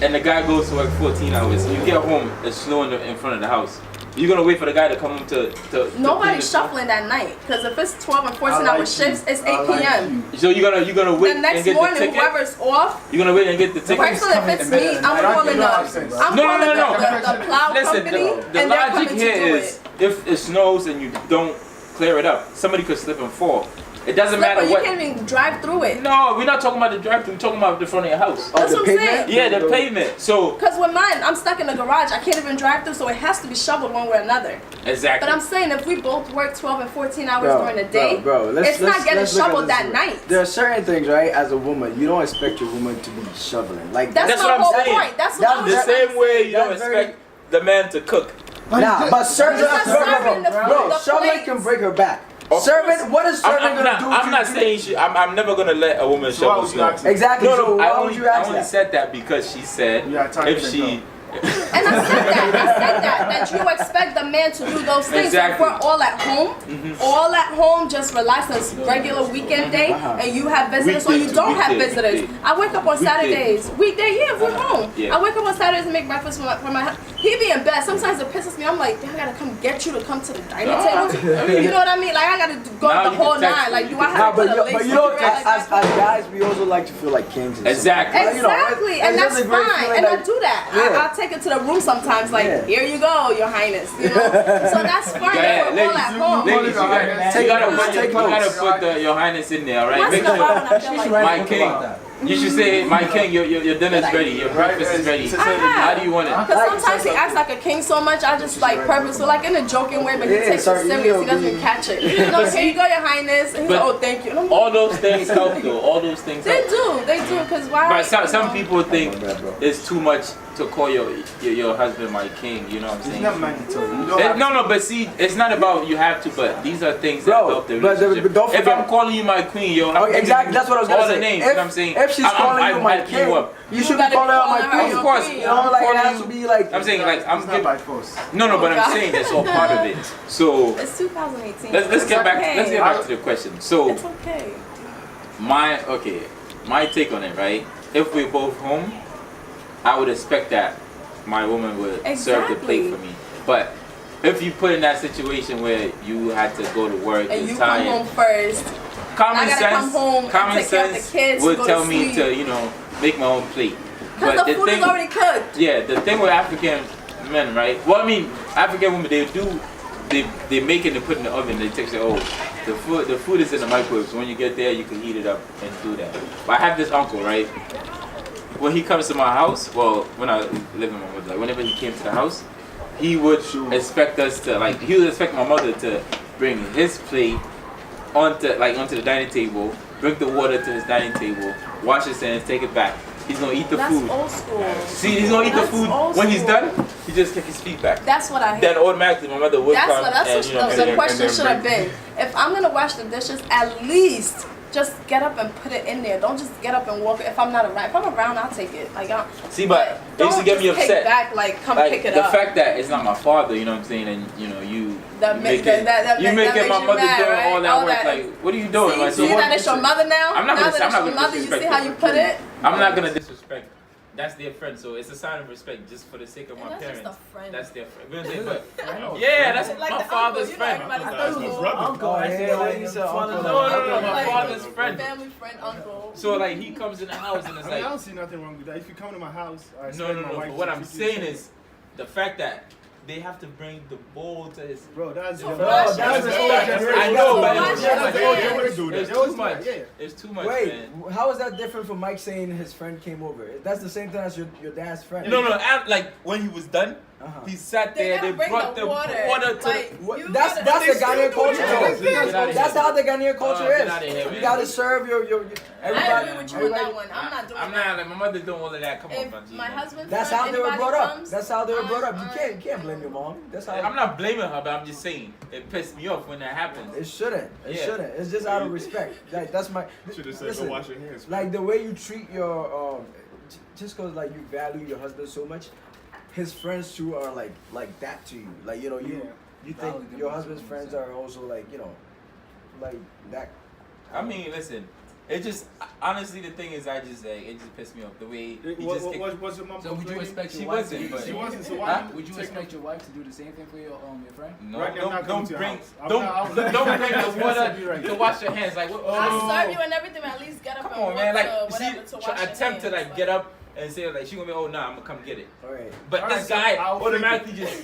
And the guy goes to work 14 hours. You get home, it's snowing in front of the house. You're gonna wait for the guy to come home to nobody's shuffling that night. Because if it's 12 and 14 hour shifts, it's 8 p.m. So you're gonna wait The next and get morning, the ticket. Whoever's off. You're gonna wait and get the ticket. Personally, if it's me, I'm calling the plow Listen, company, the and they're logic coming to here do is it. if it snows and you don't clear it up, somebody could slip and fall. It doesn't matter You what. can't even drive through it. No, we're not talking about the drive-through. We're talking about the front of your house. That's what I'm saying. Yeah, the pavement. So Because with mine, I'm stuck in the garage. I can't even drive through, so it has to be shoveled one way or another. exactly. But I'm saying if we both work 12 and 14 hours during the day, let's it's not getting look at shoveled this that way. night. There are certain things, right? As a woman, you don't expect your woman to be shoveling. Like That's what my I'm whole saying. point. That's what I was the trying same to way say. you don't That's very- expect the man to cook. Nah, but serving, It's not serving the bro, shoveling plates. can break her back. Of Serving, course. what is serving gonna do? I'm not saying I'm never gonna let a woman So why shovel would you snow. ask me? Exactly. No, so I why would you ask only that? said that because she said Yeah, time if to she. go. And I said that you expect the man to do those things. Exactly. If we're all at home, just relax, it's regular weekend day, and you have visitors or Weekday you to don't have weekday, visitors. weekday. I wake up on Saturdays. Weekday, yeah, if we're home. Yeah. I wake up on Saturdays and make breakfast for my he be in bed. Sometimes it pisses me. I'm like, I gotta come get you to come to the dining table. You know what I mean? Like I gotta go Now the you whole can text nine. me. Like, do You I can have to Nah, put a lace but you know, like that? as guys, we also like to feel like kings. And Exactly. stuff. You know, Exactly, and it's that's just a great fine, feeling and I that- do that. Yeah. I'll take it to the room sometimes, like, Yeah. here you go, your highness, you know? So that's fine, Yeah, if we're all at home. Ladies, you gotta Take put your highness in there, right? Once Make in a sure. while when I feel like that. My king. You should say, my king, your dinner's ready, your breakfast is ready. How do you want it? Because sometimes he acts like a king so much, I just like purposeful, like in a joking way, but he takes it serious, he doesn't catch it. No, here you go, your highness. And he's like, oh, thank you. And I'm like, All those things help though. All those things they help. do, because why? But some you know? people think it's too much to call your husband my king. You know what I'm It's saying? not mandatory. You don't have No, but see, it's not about you have to, but these are things that Bro, help the but relationship. don't If forget- I'm calling you my queen, yo, I'm exactly, that's what I was all gonna the say. names. If, you know what I'm saying? if she's calling you my hyping king, up. you should be gotta calling her be my calling her queen. your Of course, queen. You know, like it has to you- be like. I'm saying like I'm it's not giving. by force. No, but Oh, I'm God. saying that's all part of it. So It's 2018. let's get back. Okay. Let's get back to the question. So It's okay. my take on it, right? If we're both home, I would expect that my woman would serve the plate Exactly. for me. But if you put in that situation where you had to go to work And and you come tired, home first. common I gotta come home and common take care of the sense kids, would go to tell me sleep. to make my own plate. Because the food is already cooked. Yeah, the thing with African men, right? Well, I mean, African women, they make it and put it in the oven. They take it, the food is in the microwave. So when you get there, you can heat it up and do that. But I have this uncle, right? When he comes to my house, well, when I live in my mother, like whenever he came to the house, he would expect us to he would expect my mother to bring his plate onto the dining table, bring the water to his dining table, wash his hands, take it back. He's gonna eat the That's food. old school. See, he's gonna eat the That's food. old When he's school. done, he just kick his feet back. That's what I hate. Then automatically my mother would come That's and what the question and should have been. If I'm gonna wash the dishes, at least just get up and put it in there. Don't just get up and walk. If I'm not around, if I'm around, I'll take it. Like, See, but it used to don't get me just upset. Kick back, like, come Like pick it the up. fact that it's not my father, you know what I'm saying, and you That making makes my you mother mad, doing right? all that All work. that. Like, what are you doing? See, Like, see so that it's your mother now? I'm not now gonna- that I'm it's not your gonna mother, you see disrespect how her. you put it? I'm not gonna disrespect. That's their friend, so it's a sign of respect just for the sake of my That's parents. just a friend. That's their friend. You know what I'm saying? But yeah, that's Like my the father's uncle, friend. you know, everybody's uncle. Uncle, I said, like, you said uncle. No, my Like, father's friend. Family friend, uncle. So like he comes in the house and it's I mean, I like, don't see nothing wrong with that. If you come to my house, I no. expect my wife But what to I'm treat you saying the is the fact that they have to bring the bowl to his. Bro, that's So the much. that's the old generation. I know, but So it's much. it's too much. Yeah. It's too much, Wait, man. how is that different from Mike saying his friend came over? That's the same thing as your dad's friend. No, like when he was done, he sat They there. gotta They bring brought the the water. water to Like, the. What, you that's gotta- the Ghanaian culture. Get outta here. That's how the Ghanaian culture Get is. outta here, You man. gotta serve your I everybody. agree with you on that one. I'm not doing I'm that. not like my mother doing all of that. Come on, If Banji, my man. husband, That's friend, how they were anybody brought up. comes, That's how they were brought up. You I- can't blame your mom. That's how. I'm not blaming her, but I'm just saying it pissed me off when that happens. It shouldn't. It Yeah. shouldn't. It's just out of respect. Like that's my. Should have said, listen, go wash your hands. Like the way you treat your just cause like you value your husband so much, his friends too are like that to you. Like you know you Value think them your as husband's well, friends are also like like that. I mean, listen. It just honestly the thing is I just like it just pissed me off the way he What, just what, kicked- what, what's your mom So would you complaining? expect She your wife wasn't, to but- She wasn't, so why Huh? you Would you take expect your wife to do the same thing for your friend? No, Right now, I'm not coming don't to your bring house. I'm don't not- I'm don't not- bring the That's water be right. to wash your hands like what? I'll serve you and everything, but at least get up Come and on, walk man! Like to whatever she to wash your attempt to hands, like get up and say like she gonna be oh nah I'm gonna come get it, All right. but All this right, so guy I'll fake automatically just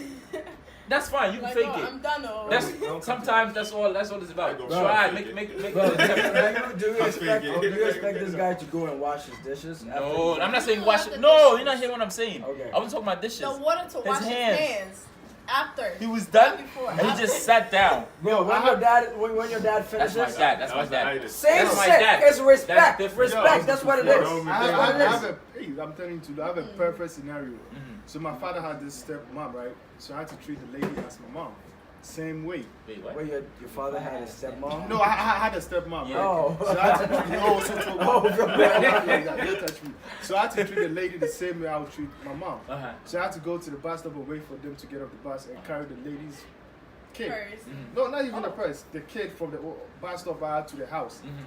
that's fine you can Like, fake oh, it. I'm done. Oh. That's sometimes that's all it's about. Bro. Try Fake make it. Bro, the attempt. do you expect fake it. do you expect this guy to go and wash his dishes? No, I'm not saying No, wash not it. the No, dishes. you're not hearing what I'm saying. Okay. I was talking about dishes. The water to wash his hands after. He was done Before, and he after. just sat down. Bro, when your dad That's finishes, my dad. That's That my was the dad. itis. same That's my shit. dad. It's respect. That's different. Respect. That's what it is. Yo, That's I- what it I is. have I'm telling you, I have a perfect scenario. So my father had this stepmom, right? So I had to treat the lady as my mom. Same way. Wait, what? Where your father had a stepmom? No, I had a stepmom, Yeah. right? Oh. So I had to, no, don't touch me. So I had to treat the lady the same way I would treat my mom. Uh-huh. So I had to go to the bus stop and wait for them to get off the bus and carry the lady's kid. First. No, not even the purse. The kid from the bus stop out to the house. Mm-hmm.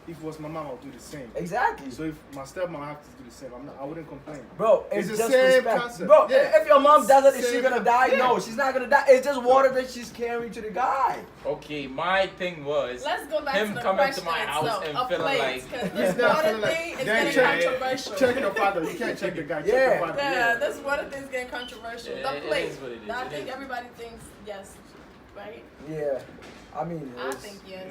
If it was my mom, I would do the same. Exactly. So if my stepmom, I have to do the same. I wouldn't complain. Bro, it's It's the just same respect. concept. Bro, Yeah. if your mom does it, is she Same gonna con- die? yeah. No, she's not gonna die. It's just water that she's carrying to the guy. Okay, my thing was Let's go back him to the coming to question my house itself. and a feeling plate, like 'cause He's this not water feeling like- thing is then getting check- controversial. Check your father. You can't check the guy. Check Yeah. your father. Yeah, this water thing is getting controversial. Yeah, The it plate. is what it is, I it think is. everybody thinks yes, right? Yeah, I mean, I it's- think yes.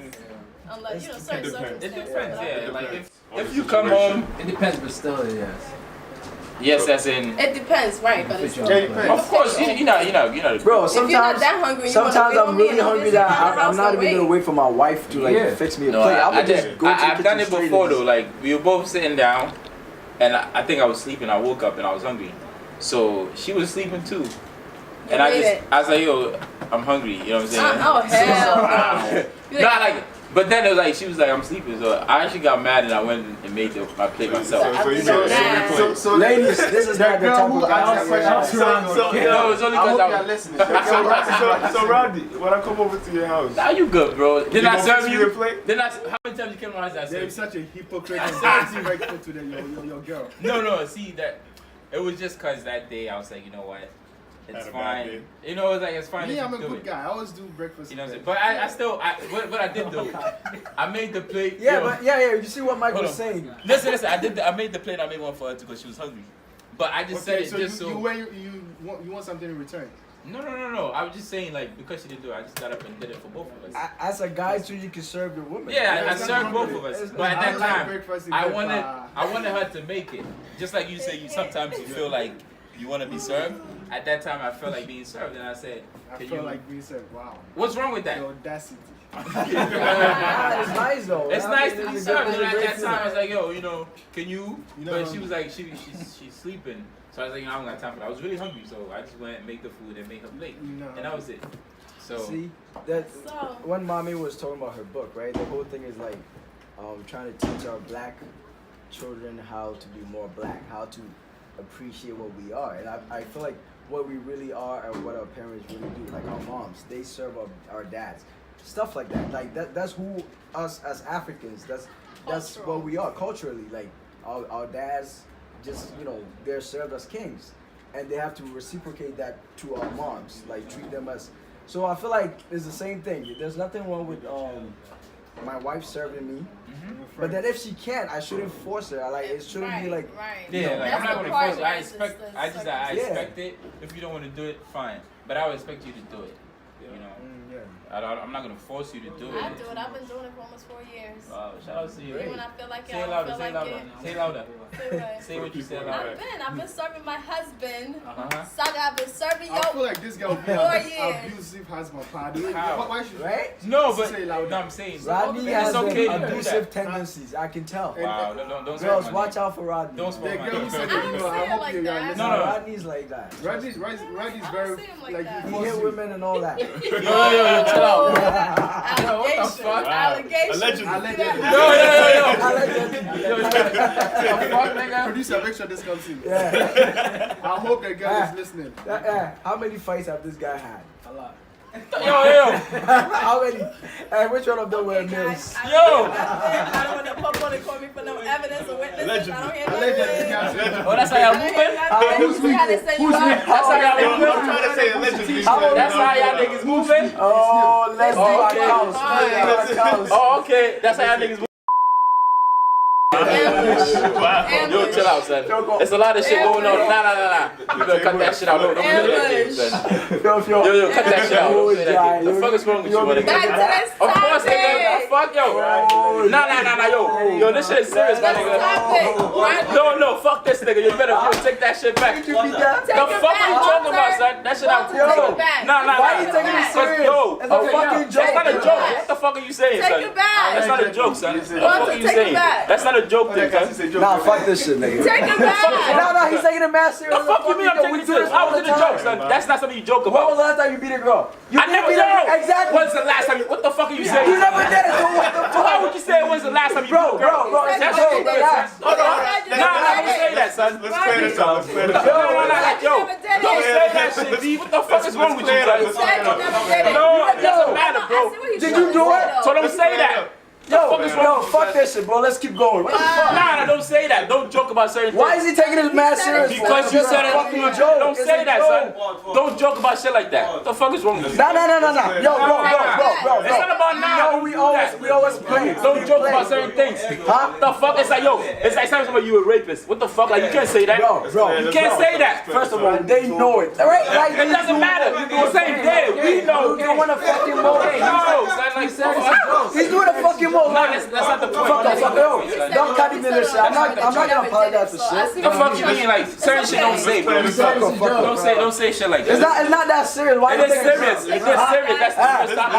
Unless you know It's- certain it depends. circumstances. it depends. but I Yeah, think- like depends. if you come home, It depends, but still, yes. yes, as in. It depends, right? But it's Fit still. your Yeah, it own depends. Of course, you know. Bro, If you're not sometimes, that hungry, you wanna sometimes wait on I'm me really and I'm hungry busy that around the I'm house not and even gonna wait. wait for my wife to like Yeah. fix me a No, plate. I I would just did. go to the I've done kitchen it straight before and though. Like we were both sitting down, and I think I was sleeping. I woke up and I was hungry, so she was sleeping too. And I was like, yo, I'm hungry. You know what I'm saying? Oh hell! no. Not like. But then it was like she was like I'm sleeping, so I actually got mad and I went and made my plate myself. So you So- know, So Ladies, this is not the girl type who of guy. asked that question. No, it's only I hope because you're I. listening. so Randy, when I come over to your house, Now you good, bro. Didn't You I gonna serve fix me you? a plate? Then how many times you came to my house? I You're said such a hypocrite and disrespectful to your girl. no. See that it was just cause that day I was like, you know what, it's Had a bad day. fine. You know, it's like it's fine. Me, if I'm you a do good it. guy. I always do breakfast. You know what I'm saying? But I still, what I did do, I made the plate. Yeah, yo, but yeah. You see what Mike Hold was on. saying? Listen. I made the plate. I made one for her too because she was hungry. But I just said Okay, it so just you so. you want something in return. No. I was just saying like because she didn't do it, I just got up and did it for both of us. As a guy too, you can serve your woman. Yeah, I that's served not both of us. It's- But at I that like time, breakfast in I bed, wanted her to make it. Just like you say, you sometimes you feel like you want to be served. At that time, I felt like being served, and I said, I "Can felt you?" like being said, wow. What's wrong with that? The audacity. Ah, it's nice though. It's I nice mean, to be it's a good- served. And it's a at great that time, I was feeling. like, "Yo, you know, can you?" You know, But she was like, she's sleeping. So I was like, "You know, I don't got time for that." I was really hungry, so I just went and make the food and make her plate, No. and that was it. So See, that So when mommy was talking about her book, right? The whole thing is like trying to teach our black children how to be more black, how to appreciate what we are. And I feel like what we really are and what our parents really do, like our moms, they serve our dads. Stuff like that. Like that's who us as Africans, that's Cultural. what we are culturally. Like our dads just, they're served as kings. And they have to reciprocate that to our moms, like treat them as. So I feel like it's the same thing. There's nothing wrong with my wife serving me, but then if she can't, I shouldn't force her. Like it shouldn't be like. right. yeah, like That's I'm not the gonna part force it. where I it's expect. just I the just second- expect it. If you don't want to do it, fine. But I would expect you to do it. You know, I'm not gonna force you to do it. I do it. I've been doing it for almost 4 years. Shout out to you. Even when I feel like it, Say it I louder. don't Say feel it like louder. it. Say it louder. Say what? Say what you said louder. I've been serving my husband. Uh-huh. I've been serving I feel like this guy would be 4 an years. abusive husband. How? Why should Right? No, but Say it louder. no, I'm saying Rodney it's has okay to do abusive that. tendencies. I can tell. Wow, don't Girls, spoil my watch name. out for Rodney. Don't spoil The my girl name. who said I that, don't you know, say I it hope like you're that. listening. No. Rodney's like that. Rodney's I don't very see him like like that. He hit women and all that. Yo, chill out. Yo, what the Allegations. fuck? Allegations. Allegedly. Yo. Fuck, nigga. Producer, make sure this comes in. Yeah. I hope that girl is listening. How many fights have this guy had? A lot. Yo. How many? Which one of them were Okay, guys, mills? I Yo. don't want to pop on and call me for no evidence or witnesses. I don't hear Allegedly. nothing. Oh, that's how y'all moving? Who's we? That's how y'all I'm moving? trying to say allegedly. That's how y'all niggas moving? Oh, let's do our Okay. counts. Let's do our counts. Oh, okay. That's how y'all niggas moving. Yo, chill out, son. There's a lot of shit going on. Nah. You better cut that shit out. Don't play that game, son. Yo, cut that shit out. Don't play that game. The fuck is wrong with you, nigga? Back to this Of course, nigga. topic. Fuck, yo. Nah, yo. Yo, this shit is serious, my nigga. No, fuck this nigga. You better take that shit back. The fuck are you talking about, son? That shit out. Nah. Why are you taking it serious? Yo, It's a fucking joke. that's not a joke. What the fuck are you saying, son? Take it back. That's not a joke, son. What the fuck are you Take it saying? back. That's not a joke, thing, son. Nah, fuck this shit, nigga. Take it back. No, he's taking it mad serious. The fuck you mean I'm taking it serious? How was it a joke, son? That's not something you joke When was about. the last time you beat a girl? You I never beat know. her. Exactly. When's the last time you? What the fuck are you saying? You never did it, so what the fuck? Why would you say when's the last time you beat a girl? Bro, it's a That's joke, stupid, relax. son. Hold on. Nah, don't say that, son. Let's clear this up. Let's clear this up. Yo, don't say that shit, B. What the fuck is wrong with you, son? No, it doesn't matter, bro. Did you do it? So don't say that. Yo, fuck this shit, bro. Let's keep going. What the fuck? Nah, don't say that. Don't joke about certain things. Why is he taking it mad serious? Because you said it. fucking joke. Don't It's say a that, joke. son. Don't joke about shit like that. What the fuck is wrong with you? No. Yo, bro. It's not about now. We always play. Don't joke about certain things. Huh? The fuck? It's like, yo, it's like saying somebody you a rapist. What the fuck? Like, you can't say that. Bro. You can't say that. First of all, they know it. Right? Like, It doesn't matter. The same day. We know. You don't want to fucking mold. No, son, like, He's doing a fucking mold. No, that's not the point. Fuck, don't cut him in this shit. I'm not gonna apologize for shit. The fuck you mean? Like, certain shit don't say, bro. Don't say shit like that. It's not that serious. Why It you is taking serious. It is serious. That's the first time.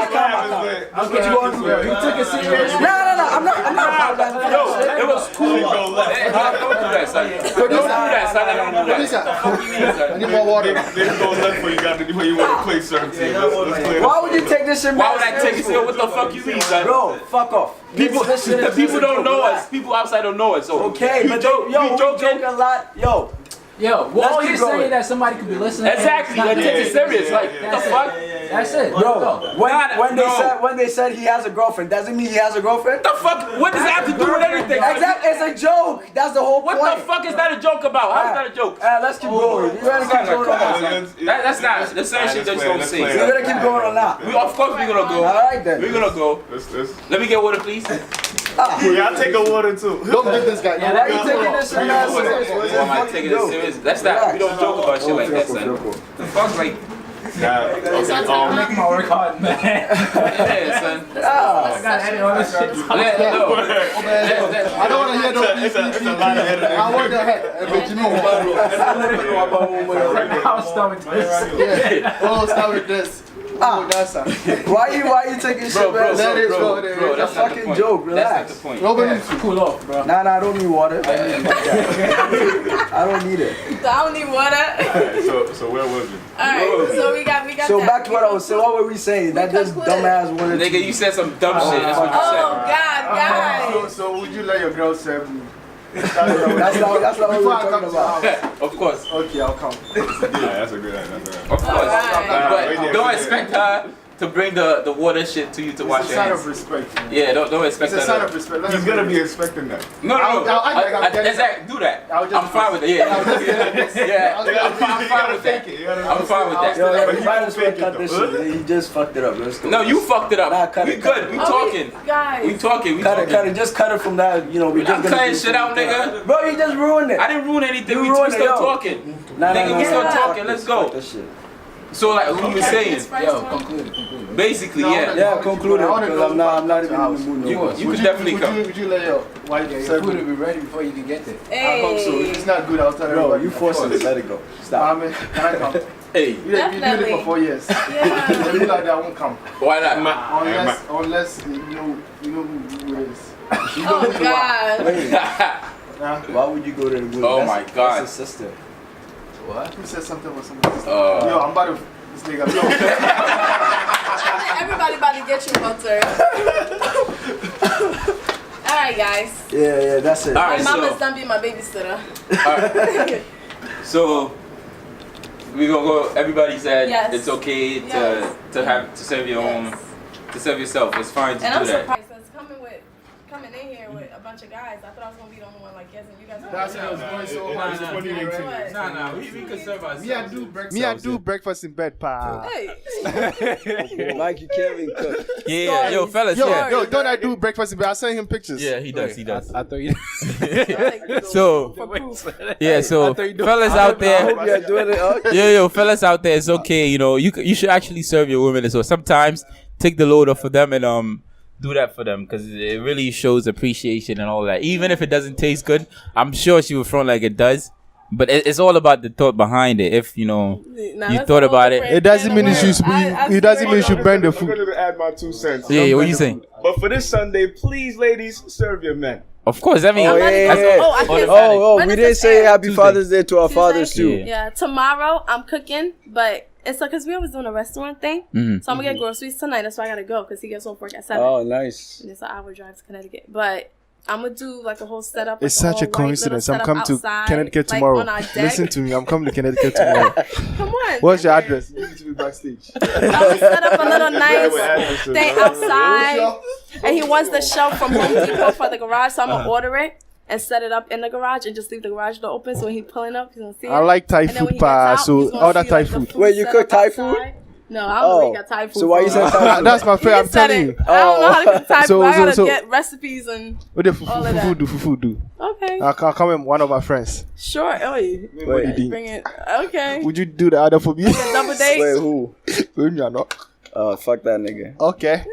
I'll get you on here. You took it serious. No. I'm not apologizing for Yo, that shit. it was cool. Don't do that, son. Don't do that, son. I don't do that. The fuck you mean, son? I need more water. They go left for you got to when you want to play certain teams. Let's clear this Why would you take this shit Why mad would I take it serious? serious? What the fuck you mean, son? Bro, fuck off. People This shit is people just a don't joke. know Relax. us. People outside don't know us. So Okay, we but joke. we We joke joking. a lot. Yo, Yo, Let's all keep you're going. saying that somebody could be listening. Exactly. and Like, it's take not- it serious. Like, what the fuck? That's it. bro, when they said he has a girlfriend, doesn't mean he has a girlfriend. What the fuck? What does that have to do with anything? Exactly, it's a joke. That's the whole What point. the fuck is that a joke about? How is that a joke? Let's keep going. You gotta keep going on that. That's not. The same shit just don't say. You gotta keep going on that. Of course we're gonna go. All right then. We're gonna go. Let me get water, please. Y'all take a water too. Don't give this guy. Why are you taking this shit mad serious? What is Why am I fucking taking it joke? serious? That's not. We don't joke about shit like that, son. The fuck, like, Making my work hard, man. yeah, son. I gotta edit all this shit. I don't want to hear no It's a lot of editing. I want the head. But you know what? I'll start with this. Yeah. Oh, start with this. Oh, that's a. Why you taking shit mad serious? Bro, It's a that's not the fucking point. joke. That's not Relax. the point. Nobody needs to. Cool off, bro. Nah, I don't need water. I don't need it. I don't need water. So where was it? Alright, so we got So that. back to what I was saying. What were we saying? That this concluded. dumbass wanted to. Nigga, you said some dumb shit. That's what you Oh said. God, guys. So would you let your girl serve you? That's not what we Before were I come talking to the about. house. Of course. Okay, I'll come. Yeah, that's a good idea. Of course. Alright. But don't expect her to bring the water shit to you to wash It's a your sign hands. of respect. man. Yeah, don't expect It's a sign her. of respect. He's gonna be expecting that. No. Exactly. Do that. I'm fine with it. Yeah. I'm fine with that. I'm fine with that. Yo, But you he might won't as well fake it, cut this though. shit. He just fucked it up. Let's go. No, you fucked it Nah, up. cut We it, good. We talking. Guys. We talking. We Cut it. talking. Just cut it from that. You know, we just I'm gonna cutting do shit out, something. nigga. Bro, you just ruined it. I didn't ruin anything. You We ruined it, still yo. talking. Nah, Nigga, we still talking. Fuck Let's this, go. fuck this shit. So like what we were saying, Conclude. basically, No, yeah. Yeah, conclude it. Because I'm not even in the mood. No more. You could definitely come. Would you let your wife Your serve food you? will be ready before you can get there. I hope so. If it's not good, I'll tell Bro, everybody. you forcing it. Let it go. Stop. Can I come? Hey, You did it for 4 years. Yeah. If you like that, I won't come. why not? Unless you know who it is. Oh God. Wait, Nah. why would you go to the movie? Oh my God. That's his sister. What? Who said something about somebody? Yo, I'm about to this nigga. Yo. Everybody about to get you, Walter. All right, guys. Yeah, that's it. All My right, mama's so done being my babysitter. so we gonna go. Everybody said Yes. it's okay to Yes. to serve your own, to serve yourself. It's fine to And do I'm that. surprised because coming in here with a bunch of guys, I thought I was gonna be the only one like yes, and you guys. That's why I was going so hard. It's 2019. Nah, we can serve ourselves. Me, I do breakfast in bed, pa. Hey. Mike, you can't even cook. Yeah, yo, fellas, Yo, don't I do breakfast in bed? I send him pictures. Yeah, he does. I thought you. So yeah, so fellas out I there, hope you're doing it. yo, fellas out there, it's okay. You know, you should actually serve your women as well. Sometimes take the load off for them and do that for them because it really shows appreciation and all that. Even if it doesn't taste good, I'm sure she will front like it does. But it's all about the thought behind it. If you know you thought about it. It doesn't mean you should. It doesn't mean you should burn the I'm food. going to add my 2 cents. Yeah, what you saying? But for this Sunday, please, ladies, serve your men. Of course, I mean, Oh, yeah, yeah. Oh, I can't. We When does didn't this say air? Happy Tuesday. Father's Day to our Tuesday? fathers too. Yeah. Yeah, tomorrow I'm cooking, but it's because we always doing a restaurant thing. Mhm. So I'm gonna get groceries tonight. That's why I gotta go because he gets off work at 7. Oh, nice. And it's an hour drive to Connecticut. But I'm gonna do like a whole setup. It's like such a whole white coincidence. little I'm coming to setup outside, Connecticut like, tomorrow. on our deck. Listen to me. I'm coming to Connecticut tomorrow. Come on. What's your address? Give it to me backstage. I'm gonna set up a little nice addresses, thing right? outside. And he wants the shelf from Home Depot for the garage, so I'm gonna order it and set it up in the garage and just leave the garage door open so when he's pulling up, he's gonna see it. I like Thai And then when food, he pa. gets out, So he's gonna all that see, Thai like, the food. Wait, you set cook up Thai outside. food? No, I don't know where he got Thai food. So why you from. said Thai food? That's my friend. I'm He said telling it. you. I don't know how to cook Thai So- food. I so- gotta so- get recipes and What the All of that. fufu do? okay. I'll come with one of my friends. Sure. Oh, you Wait, bring it. Okay. Would you do the other for me? Double date. wait, who? When you're not. Fuck that nigga. Okay.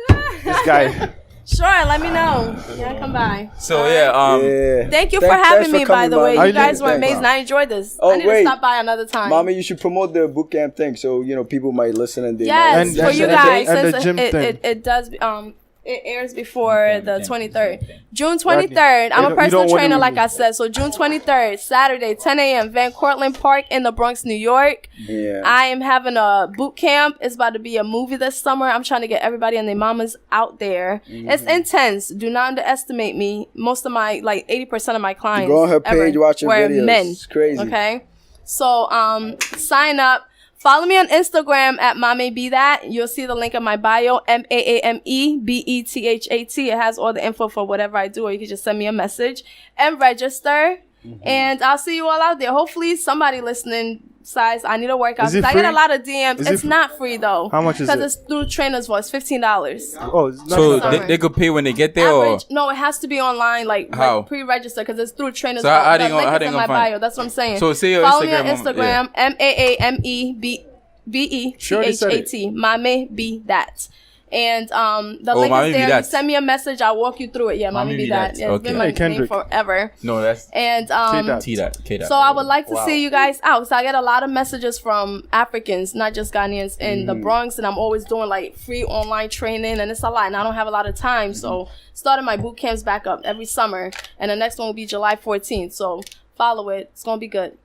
This guy. Sure. Let me know. Yeah, come by. so yeah, Yeah. Thank you for Thanks having for me, by coming the by. way. How You you guys doing? were amazing. I enjoyed this. Oh, I need wait. to stop by another time. Mommy, you should promote the boot camp thing so people might listen and they Yes, And- for and you the- guys. and the Since gym thing. it does it airs before the 23rd. June 23rd. You I'm a don't personal wanna trainer, leave like me. I said. So June 23rd, Saturday, 10 a.m., Van Cortlandt Park in the Bronx, New York. Yeah. I am having a boot camp. It's about to be a movie this summer. I'm trying to get everybody and their mamas out there. It's intense. Do not underestimate me. Most of my, like 80% of my clients Go on her page, ever watch her were videos. men. It's crazy. Okay? So, sign up. Follow me on Instagram at MameBeThat. You'll see the link in my bio, MameBethat. It has all the info for whatever I do, or you can just send me a message and register. And I'll see you all out there. Hopefully somebody listening size, I need a workout. Is it 'Cause I get a free? lot of DMs. Is it It's free? not free though. How much is Because it? it's through Trainers Voice, $15. Oh, it's not so Sorry. they could pay when they get there, or Average, no, it has to be online, like How? pre-register, because it's through Trainers So Voice. how they The gonna- link how is they in gonna my find bio. That's what I'm saying. So say your Follow me on Instagram, Instagram, MameBethat. She already said it. MameBeThat. And the Oh, link Mame is there. Be You That. send me a message, I'll walk you through it. Yeah, Mame Mame Be Be That. That. Yeah, it's Okay. been my Hey, name Kendrick. forever. no, that's And K-Dot. K-Dot. so I would like to see you guys out. So I get a lot of messages from Africans, not just Ghanaians, in the Bronx, and I'm always doing like free online training, and it's a lot, and I don't have a lot of time. So starting my boot camps back up every summer, and the next one will be July 14th. So follow it. It's gonna be good.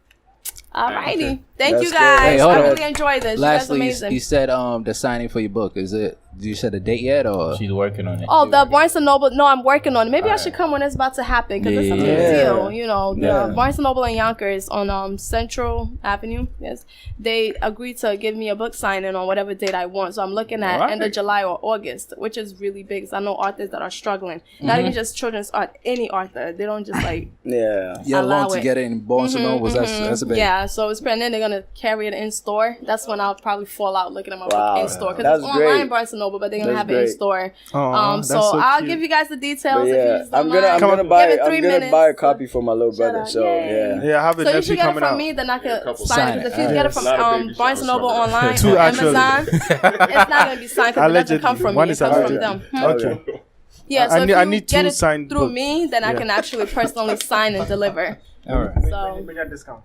Alrighty. Thank That's you good. guys. Hey, hold I on. really enjoyed this. Lastly, you you, guys are amazing. you said the signing for your book. Is it? You said a date yet or? She's working on it. Oh, the Barnes & Noble. No, I'm working on it. Maybe I should come when it's about to happen because it's a big Yeah. deal. You know, the Yeah. Barnes & Noble in Yonkers on Central Avenue. Yes, they agreed to give me a book signing on whatever date I want. So I'm looking at Alright. end of July or August, which is really big. 'Cause I know authors that are struggling. Not even just children's art. Any author, they don't just like Yeah. You're allow alone to it. get it in Barnes & Nobles. That's a big. yeah. So it's pretty. And then they're gonna carry it in store, that's when I'll probably fall out looking at my Wow. book in store because it's That's online great. Barnes & Noble, but they're gonna That's have it great. in store. That's So so I'll cute. give you guys the details But if you yeah, just don't I'm gonna mind. buy Give it 3 I'm gonna minutes. buy a copy for my little Shut brother. up. So Yay. yeah. Yeah, I have a So you nephew should get it coming from out. me, then I could couple sign it. If you sign it. get it from A lot of baby Barnes & showers Noble coming up. online Two, or actually. Amazon, it's not gonna be signed because it doesn't Allegedly. come from One me. is It comes from alleged. them. Okay. Yeah, so I if need- you I need get two it signed through book. me, then I can actually personally sign and deliver. All right. So We got discount.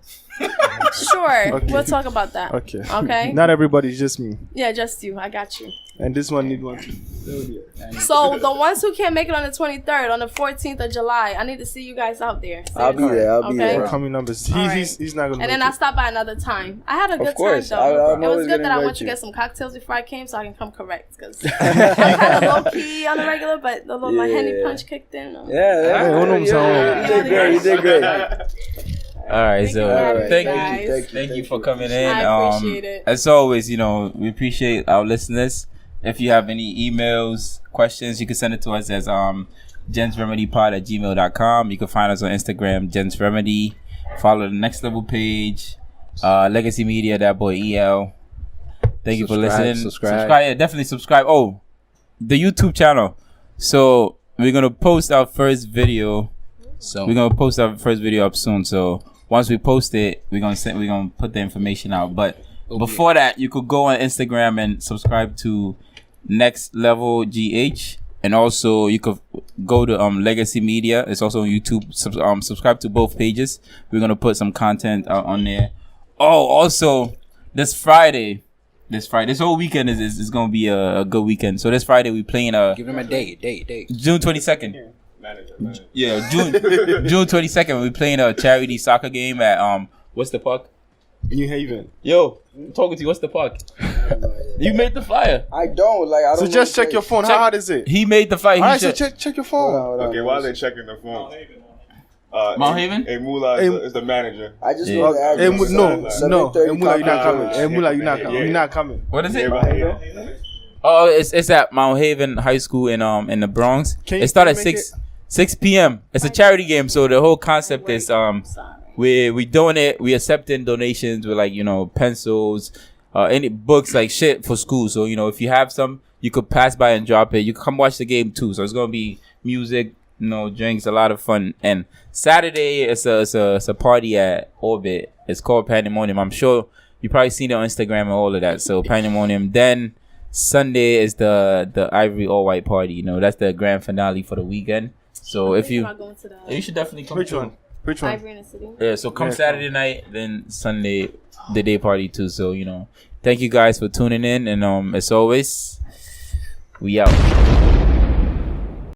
sure, Okay. we'll talk about that. Okay. Okay. Not everybody, just me. Yeah, just you. I got you. And this one need one too. So the ones who can't make it on the 23rd, on the 14th of July, I need to see you guys out there. I'll be there. I'll be Okay. there. Coming numbers. All right. He's not gonna. And then make I'll stop by another time. I had a good course. time though. I'm It was always good gonna that I went invite to you. get some cocktails before I came, so I can come correct. Because I'm kind of low key on the regular, but the little my Henny Yeah. punch kicked in. Yeah. Hey, hold on, You did great. You did great. All right, so you, thank guys. you, thank you for coming in. I appreciate it. As always, we appreciate our listeners. If you have any emails, questions, you can send it to us as gentsremedypod@gmail.com. You can find us on Instagram, Gents Remedy. Follow the Next Level page, Legacy Media, that boy EL. Thank you for listening. Subscribe. Yeah, definitely subscribe. Oh, the YouTube channel. So we're gonna post our first video. So We're gonna post our first video up soon. So once we post it, we're gonna put the information out. But before that, you could go on Instagram and subscribe to Next Level GH, and also you could go to Legacy Media. It's also on YouTube. Subscribe to both pages. We're gonna put some content out on there. Oh, also this whole weekend is gonna be a good weekend. So this Friday we playing give him a date. June 22nd. Manager. Yeah, June 22nd. We're playing a charity soccer game at what's the park? New Haven. Yo, I'm talking to you. What's the park? You made the flyer. I don't like. I don't. So just check your phone. How hard is it? He made the flyer. Alright, so check your phone. Okay, while they're checking the phone. Mount Haven? Hey, Moolah is the manager. I just Yeah. know the Hey, address. no, 730 Hey, Mula, you're not coming. Copper Hey, Mula, you're not coming. Yeah. You're not coming. What is it? Yeah. Oh, it's at Mount Haven High School in the Bronx. Can you It starts at make 6 p.m. It's a charity game, so the whole concept is we donate, we accepting donations with pencils, any books, like shit for school. So if you have some, you could pass by and drop it. You can come watch the game too. So it's gonna be music, drinks, a lot of fun. And Saturday it's a party at Orbit. It's called Pandemonium. I'm sure you probably seen it on Instagram and all of that. So Pandemonium. Then Sunday is the Ivory All White party. That's the grand finale for the weekend. So if you should definitely come. Which one? Ivory in the City. Yeah, so come Yeah, Saturday night, then Sunday, the day party too. So, thank you guys for tuning in. And as always, we out.